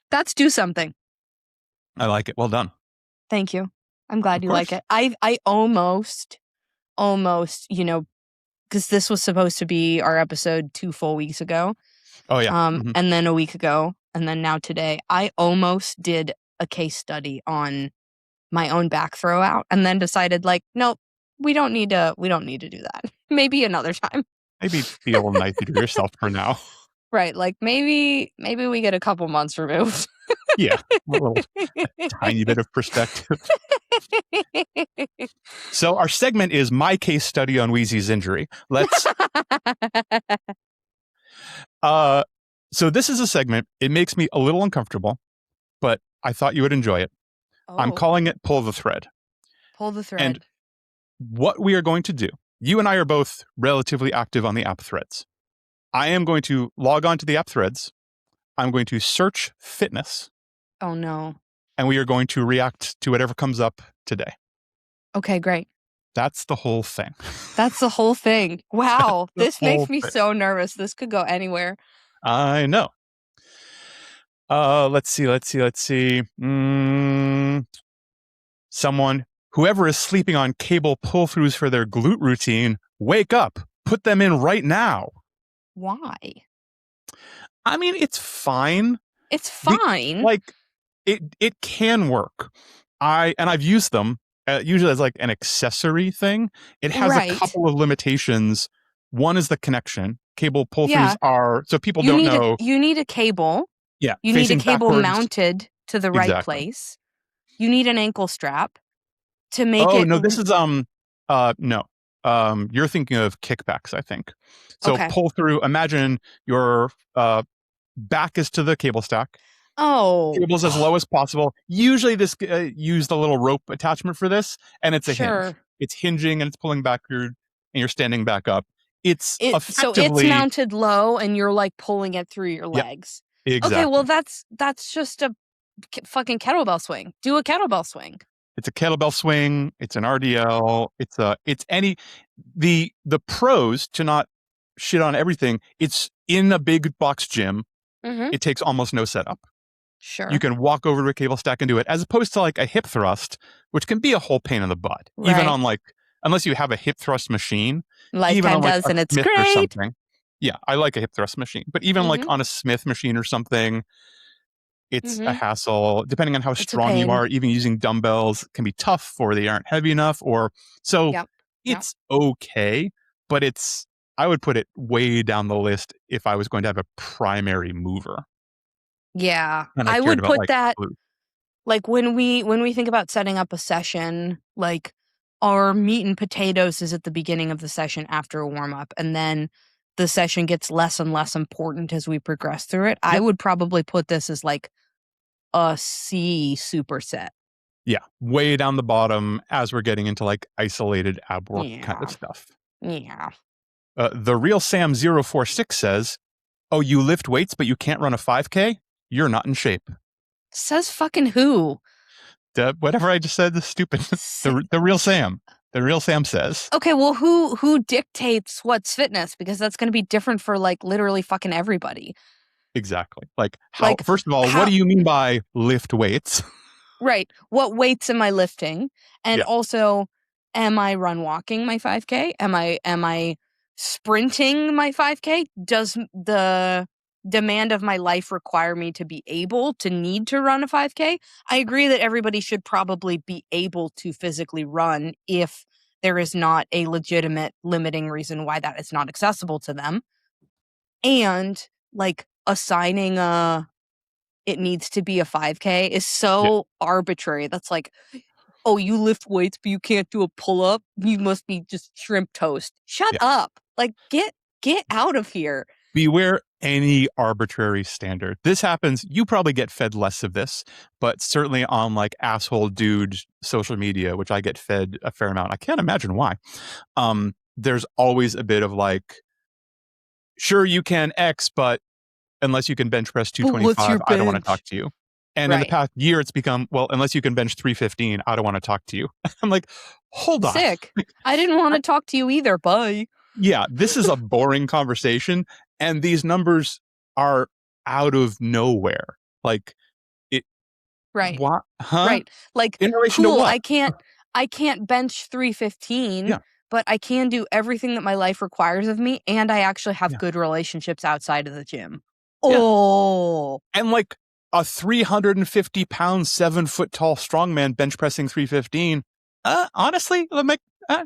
That's do something. I like it. Well done. Thank you. I'm glad you like it. I almost, because this was supposed to be our episode 2 full weeks ago. Oh, yeah. And then a week ago, and then now today, I almost did a case study on my own back throw out, and then decided, like, nope, we don't need to do that. Maybe another time. Maybe feel nice to yourself for now. Right. Like maybe we get a couple months removed. Yeah. A tiny bit of perspective. So our segment is my case study on Weezy's injury. Let's so this is a segment. It makes me a little uncomfortable, but I thought you would enjoy it. I'm calling it Pull the Thread. Pull the thread. And what we are going to do, you and I are both relatively active on the app Threads. I am going to log on to the app Threads. I'm going to search fitness. Oh, no. And we are going to react to whatever comes up today. Okay, great. That's the whole thing. That's the whole thing. Wow. This makes me so nervous. This could go anywhere. I know. Let's see. Whoever is sleeping on cable pull-throughs for their glute routine, wake up. Put them in right now. Why? I mean, it's fine. It's fine. It can work. I've used them usually as like an accessory thing. It has a couple of limitations. One is the connection. Cable pull-throughs are, so people don't know. You need a cable. Yeah. You need a cable backwards. Mounted to the right place. You need an ankle strap to make it. Oh, no, this is, no. You're thinking of kickbacks, I think. So pull through, imagine your back is to the cable stack. Oh. Cable's as low as possible. Usually this use the little rope attachment for this, and it's a hinge. It's hinging and it's pulling back and you're standing back up. It's effectively, so it's mounted low and you're like pulling it through your legs. Exactly. Okay, well that's just a fucking kettlebell swing. Do a kettlebell swing. It's a kettlebell swing. It's an RDL. It's any the pros, to not shit on everything. It's in a big box gym. It takes almost no setup. Sure. You can walk over to a cable stack and do it, as opposed to like a hip thrust, which can be a whole pain in the butt. Right. Even on unless you have a hip thrust machine. Lifetime does, and it's great. Yeah, I like a hip thrust machine, but even like Mm-hmm. on a Smith machine or something, it's a Mm-hmm. hassle. Depending on how It's a strong you pain. are, even using dumbbells can be tough, or they aren't heavy enough, or so Yep. Yep. it's okay, but I would put it way down the list if I was going to have a primary mover Yeah. and I I cared would about put like that glute. like when we think about setting up a session, like our meat and potatoes is at the beginning of the session after a warm up, and then the session gets less and less important as we progress through it. I Yep. would probably put this as like a C superset. Yeah, way down the bottom as we're getting into like isolated ab work kind of Yeah. stuff. Yeah. The real Sam 046 says, "Oh, you lift weights, but you can't run a 5K? You're not in shape." Says fucking who? Whatever I just said is stupid. Sa- The real Sam. The real Sam says okay, well who dictates what's fitness? Because that's going to be different for like literally fucking everybody. exactly. Like how? Like First of all, what how do you mean by lift weights? right. What weights am I lifting? And Yeah, also, am I run walking my 5K? Am I sprinting my 5K? Does the demand of my life require me to be able to need to run a 5K? I agree that everybody should probably be able to physically run if there is not a legitimate limiting reason why that is not accessible to them. And like assigning a it needs to be a 5K is yeah, so arbitrary. That's like, oh, you lift weights, but you can't do a pull up. You must be just shrimp toast. Shut yeah. up. Like, get out of here. Beware any arbitrary standard. This happens. You probably get fed less of this, but certainly on like asshole dude social media, which I get fed a fair amount. I can't imagine why. There's always a bit of like, sure you can X, but unless you can bench press But what's your 225, I don't want to talk bench? to you. And in the Right. past year, it's become, well, unless you can bench 315, I don't want to talk to you. I'm like, hold on. Sick. I didn't want to talk to you either. Bye. Yeah, this is a boring conversation. And these numbers are out of nowhere. Like, it, Right. what? Huh? Right. Like, In relation to cool. what? I can't bench 315, Yeah, but I can do everything that my life requires of me, and I actually have yeah, good relationships outside of the gym. yeah. Oh. And like a 350 pound, 7 foot tall strongman bench pressing 315. Honestly, I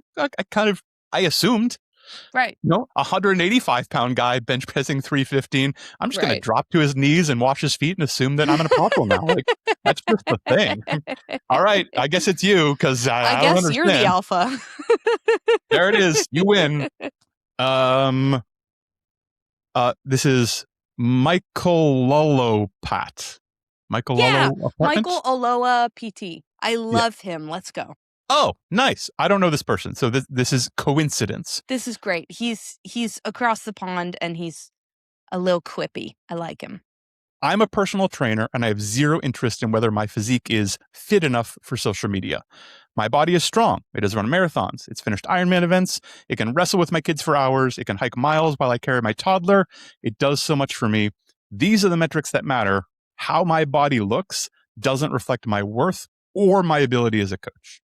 kind of, I assumed. Right. No, a 185 pound guy bench pressing 315. I'm just going to Right. drop to his knees and wash his feet and assume that I'm in a problem now. Like, that's just the thing. All right, I guess it's you because I I don't guess you're the understand. alpha. There it is. You win. Um, this is Michael Lolo Pat. Michael Yeah, Lolo Michael Apartments. Aloha PT. I Yeah. love him. Let's go. Oh, nice. I don't know this person, so this is coincidence. This is great. He's across the pond and he's a little quippy. I like him. I'm a personal trainer and I have zero interest in whether my physique is fit enough for social media. My body is strong. It has run marathons. It's finished Ironman events. It can wrestle with my kids for hours. It can hike miles while I carry my toddler. It does so much for me. These are the metrics that matter. How my body looks doesn't reflect my worth or my ability as a coach.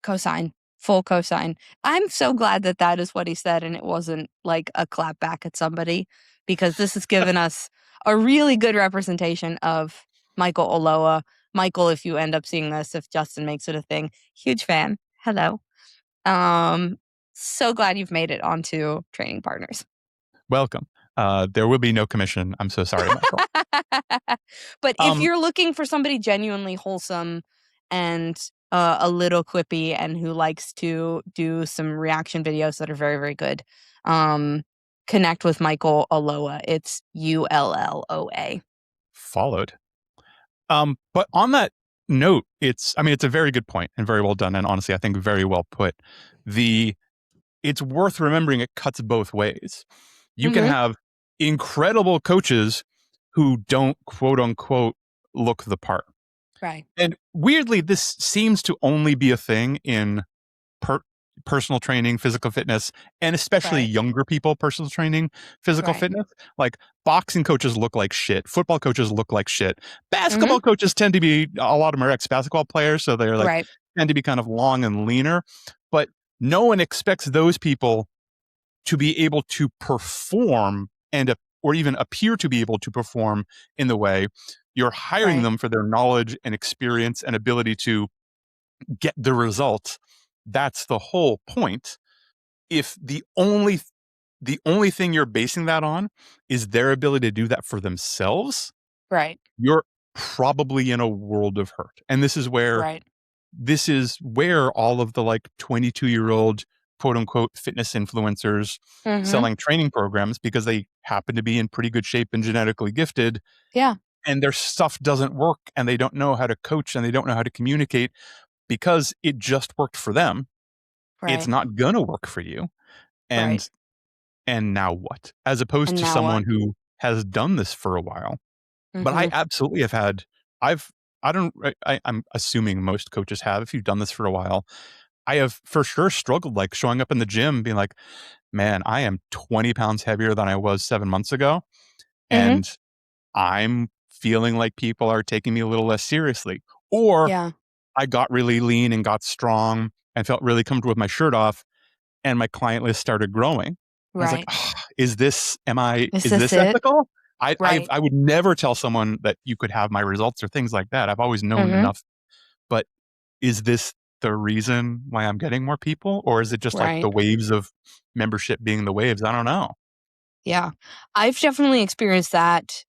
Cosine. Full cosine. I'm so glad that that is what he said and it wasn't like a clap back at somebody because this has given us a really good representation of Michael Oloa. Michael, if you end up seeing this, if Justin makes it a thing, huge fan. Hello. Um, so glad you've made it onto Training Partners. Welcome. There will be no commission. I'm so sorry, Michael. But if Um, you're looking for somebody genuinely wholesome and a little quippy and who likes to do some reaction videos that are very, very good, connect with Michael Aloha. It's ULLOA. followed. But on that note, I mean, it's a very good point and very well done. And honestly, I think very well put. It's worth remembering it cuts both ways. You can Mm-hmm. have incredible coaches who don't quote unquote look the part. Right. And weirdly, this seems to only be a thing in personal training, physical fitness, and especially Right. younger people, personal training, physical Right. fitness. Like boxing coaches look like shit. Football coaches look like shit. Mm-hmm. Basketball coaches tend to be, a lot of them are ex-basketball players. So they're like, Right. tend to be kind of long and leaner. But no one expects those people to be able to perform or even appear to be able to perform in the way. You're hiring Right. them for their knowledge and experience and ability to get the results. That's the whole point. If the only thing you're basing that on is their ability to do that for themselves, Right. you're probably in a world of hurt. And Right. this is where all of the like 22-year-old quote unquote fitness influencers Mm-hmm. selling training programs, because they happen to be in pretty good shape and genetically gifted, Yeah. and their stuff doesn't work and they don't know how to coach and they don't know how to communicate because it just worked for them. It's Right. not gonna work for you. Right. And now what? As opposed And to now someone what? who has done this for a while. But I Mm-hmm. absolutely have had I've I don't I'm assuming most coaches have. If you've done this for a while, I have for sure struggled, like, showing up in the gym being like, "Man, I am 20 pounds heavier than I was 7 months ago, Mm-hmm. and I'm feeling like people are taking me a little less seriously." Or Yeah. I got really lean and got strong and felt really comfortable with my shirt off, and my client list started growing. I was like, Right. "Ah, is this Is is this this it? ethical?" Right. I would never tell someone that you could have my results or things like that. I've always known Mm-hmm. enough. But is this the reason why I'm getting more people? Or is it just like the Right. waves of membership being the waves? I don't know. Yeah. I've definitely experienced that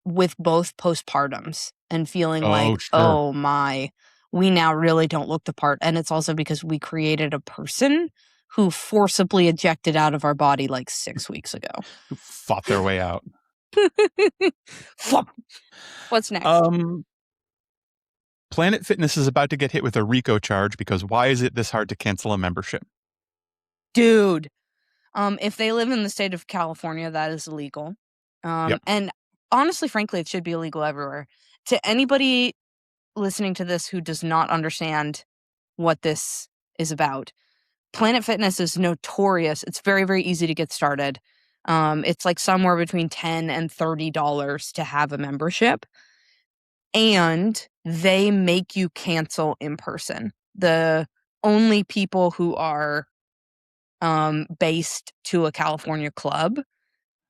with both postpartums and feeling Oh, like, sure. oh my, we now really don't look the part. And it's also because we created a person who forcibly ejected out of our body like 6 weeks ago. Who fought their way out. What's next? Um, Planet Fitness is about to get hit with a RICO charge because why is it this hard to cancel a membership? Dude. If they live in the state of California, that is illegal. Yep. And honestly, frankly, it should be illegal everywhere. To anybody listening to this who does not understand what this is about, Planet Fitness is notorious. It's very, very easy to get started. It's like somewhere between $10 and $30 to have a membership, and they make you cancel in person. The only people who are based to a California club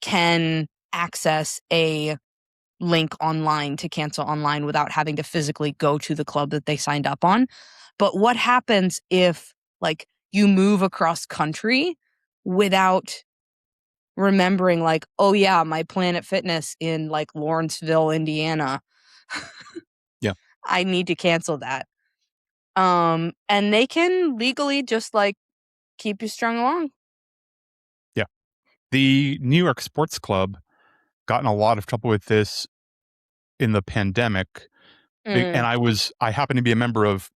can access a link online to cancel online without having to physically go to the club that they signed up on. But what happens if, like, you move across country without remembering, like, oh yeah, my Planet Fitness in like Lawrenceville, Indiana, Yeah. I need to cancel that. And they can legally just like keep you strung along. Yeah. The New York Sports Club got in a lot of trouble with this in the pandemic. And Mm, I happen to be a member of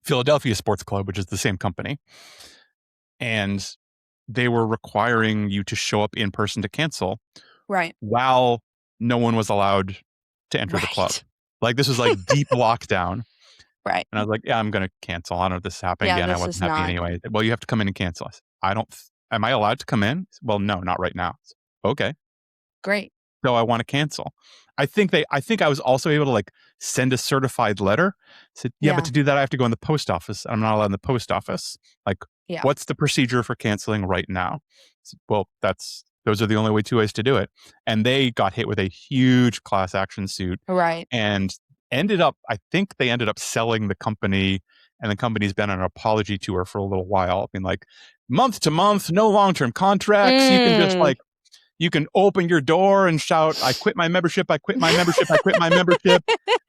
Philadelphia Sports Club, which is the same company. And they were requiring you to show up in person to cancel right. while no one was allowed to enter the club. Right. Like, this was like deep lockdown. Right. And I was like, yeah, I'm going to cancel. I don't know if this is happening Yeah, again. I this is wasn't happy not anyway. Well, you have to come in and cancel. I said, am I allowed to come in? Well, no, not right now. Okay. great. So I want to cancel. I think I was also able to like send a certified letter. Said, yeah, but Yeah. to do that, I have to go in the post office. I'm not allowed in the post office. Like, Yeah. what's the procedure for canceling right now? Well, those are the only two ways to do it. And they got hit with a huge class action suit Right. and I think they ended up selling the company, and the company's been on an apology tour for a little while. I mean, like, month to month, no long-term contracts. You can just Mm, like, you can open your door and shout, I quit my membership, I quit my membership, I quit my membership.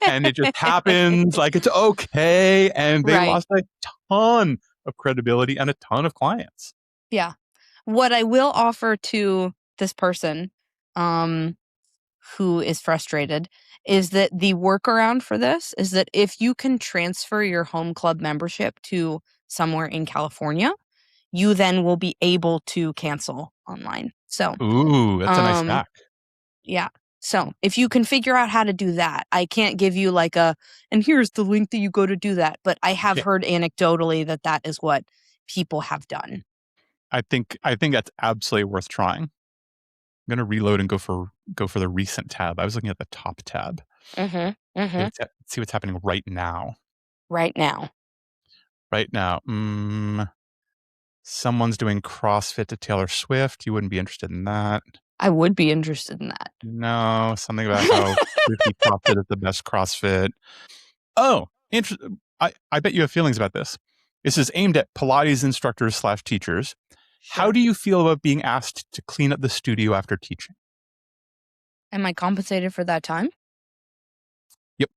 And it just happens. Like, it's okay. And they right. lost a ton of credibility and a ton of clients. Yeah. What I will offer to this person, um, who is frustrated, is that the workaround for this is that if you can transfer your home club membership to somewhere in California, you then will be able to cancel online. So, Ooh, that's a nice um, hack. yeah. So, if you can figure out how to do that, I can't give you like and here's the link that you go to do that, but I have Yeah. heard anecdotally that that is what people have done. I think that's absolutely worth trying. I'm gonna reload and go for the recent tab. I was looking at the top tab. Mhm. Mhm. See what's happening right now. Right now. Right now. someone's doing CrossFit to Taylor Swift. You wouldn't be interested in that. I would be interested in that. No, something about how Swifty CrossFit is the best CrossFit. Oh, I bet you have feelings about this. This is aimed at Pilates instructors slash teachers. How Sure. do you feel about being asked to clean up the studio after teaching? Am I compensated for that time? Yep,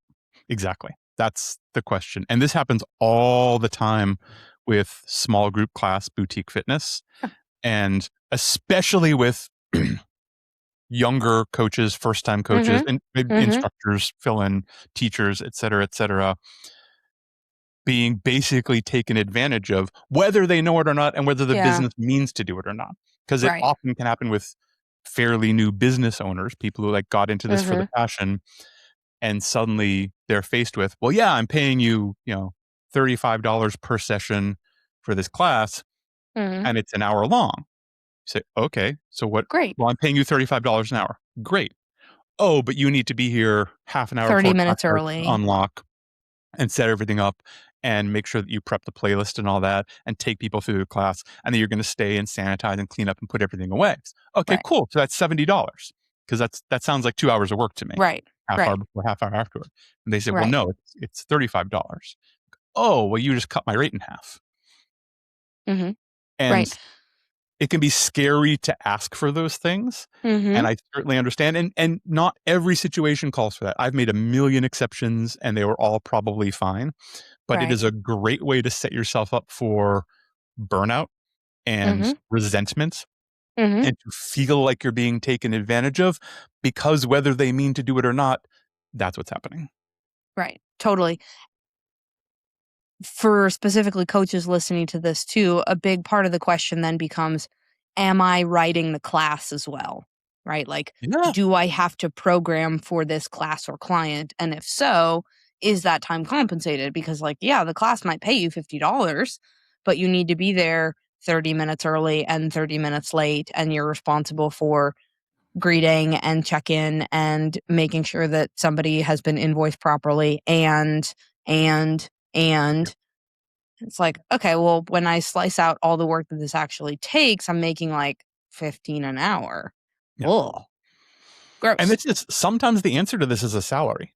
exactly. That's the question. And this happens all the time with small group class boutique fitness, and especially with younger coaches, first time coaches, Mhm. and maybe Mhm. instructors, fill in teachers, et cetera, being basically taken advantage of, whether they know it or not, and whether the Yeah. business means to do it or not. Because it Right. often can happen with fairly new business owners, people who like got into this for the Mhm. passion, and suddenly they're faced with, well, yeah, I'm paying you, $35 per session for this class, Mhm. and it's an hour long. You say, okay, so what? Great. Well, I'm paying you $35 an hour. Great. Oh, but you need to be here half an hour 30 before class minutes starts to early. unlock and set everything up and make sure that you prep the playlist and all that and take people through the class, and then you're going to stay and sanitize and clean up and put everything away. Okay, Right. cool. So that's $70 because that sounds like 2 hours of work to me. Right. Half hour Right. before, half hour afterward. And they say, well, Right. no, it's $35. Oh, well, you just cut my rate in half. Mhm. Right. And it can be scary to ask for those things. Mhm. And I certainly understand. And not every situation calls for that. I've made a million exceptions and they were all probably fine. But it Right. is a great way to set yourself up for burnout and Mhm. resentment, Mhm. and to feel like you're being taken advantage of, because whether they mean to do it or not, that's what's happening. Right. Totally. For specifically coaches listening to this too, a big part of the question then becomes, am I writing the class as well? Right? Like, Yeah. do I have to program for this class or client? And if so, is that time compensated? Because, like, yeah, the class might pay you $50, but you need to be there 30 minutes early and 30 minutes late, and you're responsible for greeting and check in and making sure that somebody has been invoiced properly and it's like, okay, well, when I slice out all the work that this actually takes, I'm making like 15 an hour. Yeah. Oh, And gross. it's just sometimes the answer to this is a salary.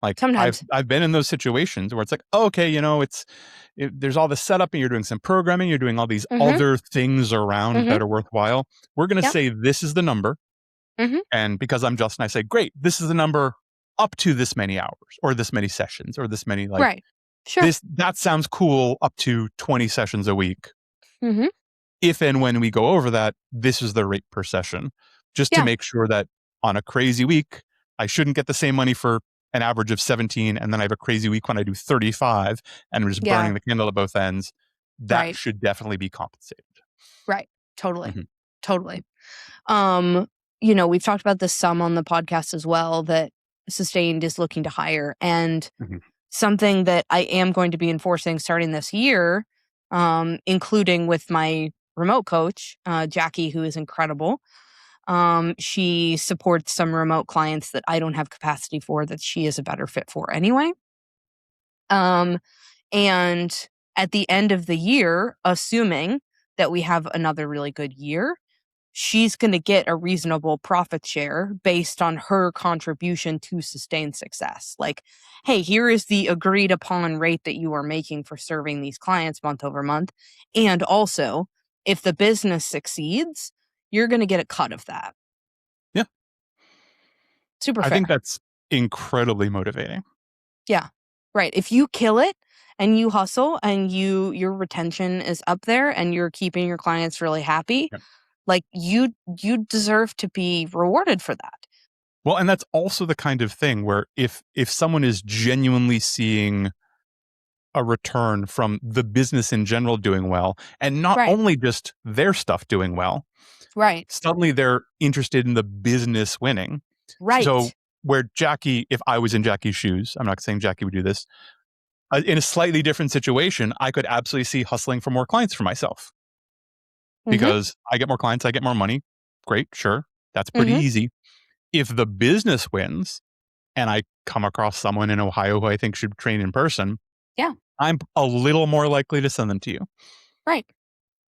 Like Sometimes. I've been in those situations where it's like, oh, okay, there's all this setup and you're doing some programming, you're doing all these Mhm. other things around Mhm. that are worthwhile. We're going to Yep. say this is the number. Mhm. And because I'm Justin, I say, great, this is the number up to this many hours or this many sessions or this many, like, Right. Sure. that sounds cool, up to 20 sessions a week. Mhm. If and when we go over that, this is the rate per session, just to Yeah. make sure that on a crazy week, I shouldn't get the same money for an average of 17. And then I have a crazy week when I do 35 and I'm just Yeah. burning the candle at both ends. That Right. should definitely be compensated. Right. Totally. Mhm. Totally. We've talked about this some on the podcast as well, that Sustained is looking to hire, and Mhm. something that I am going to be enforcing starting this year, including with my remote coach, Jackie, who is incredible. She supports some remote clients that I don't have capacity for, that she is a better fit for anyway. Um, and at the end of the year, assuming that we have another really good year, she's going to get a reasonable profit share based on her contribution to sustained success. Like, hey, here is the agreed upon rate that you are making for serving these clients month over month. And also, if the business succeeds, you're going to get a cut of that. Yeah. Super I think fair. that's incredibly motivating. Yeah. Right. If you kill it and you hustle and your retention is up there and you're keeping your clients really happy, Yeah. like you deserve to be rewarded for that. Well, and that's also the kind of thing where if someone is genuinely seeing a return from the business in general doing well, and not Right. only just their stuff doing well, Right. suddenly they're interested in the business winning. So Right. where Jackie, if I was in Jackie's shoes, I'm not saying Jackie would do this, in a slightly different situation, I could absolutely see hustling for more clients for myself, Mhm. because I get more clients, I get more money. Great, sure. That's pretty Mhm. easy. If the business wins and I come across someone in Ohio who I think should train in person, Yeah. I'm a little more likely to send them to you. Right.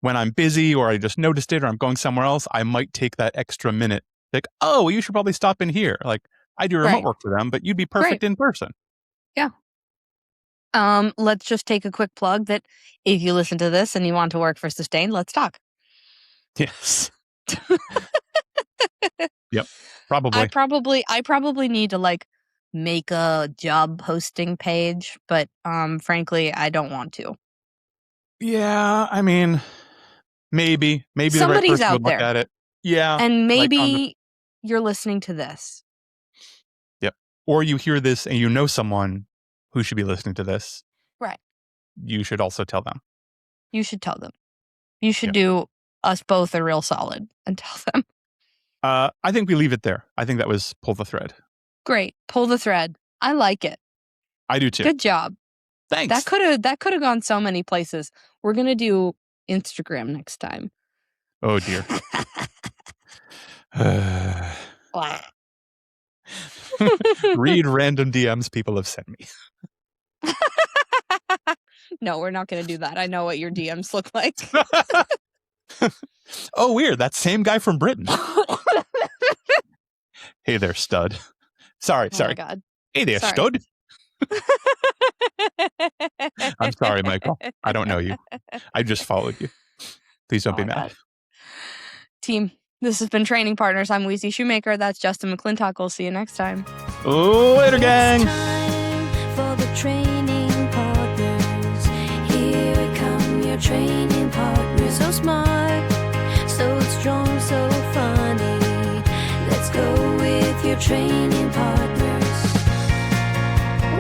when I'm busy or I just noticed it or I'm going somewhere else, I might take that extra minute. Like, oh, you should probably stop in here. Like, I do remote Right. work for them, but you'd be Great. perfect in person. Yeah. Let's just take a quick plug that if you listen to this and you want to work for Sustain, let's talk. Yes. Yep. Probably. I probably need to like make a job posting page, but frankly, I don't want to. Yeah, I mean, maybe the right Somebody's person out would look there. at it. Yeah. And like on the- maybe you're listening to this. Yep. Or you hear this and you know someone who should be listening to this. Right. You should also tell them. You should tell them. You should Yep. do us both a real solid and tell them. I think we leave it there. I think that was pull the thread. Great. Pull the thread. I like it. I do too. Good job. Thanks. That could have gone so many places. We're gonna do Instagram next time. Oh dear. Read random DMs people have sent me. No, we're not gonna do that. I know what your DMs look like. Oh, weird. That same guy from Britain. Hey there, stud. Sorry. Oh my God. Hey there, Sorry. stud. I'm sorry, Michael. I don't know you. I just followed you. Please don't be mad. God. Team, this has been Training Partners. I'm Weezy Shoemaker. That's Justin McClintock. We'll see you next time. Later, gang. It's time for the training partners. Here come your training partners. So smart, so strong, so funny. Let's go with your training partners.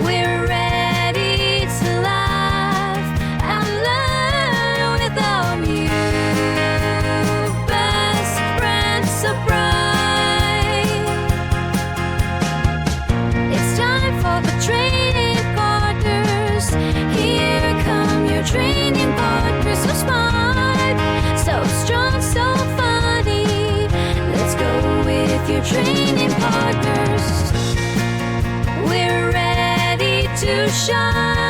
We're ready to laugh and learn without you. Best friend surprise. It's time for the training partners. Here come your training partners. So smart, so strong, so funny. Let's go with your training partners. We're ready to shine.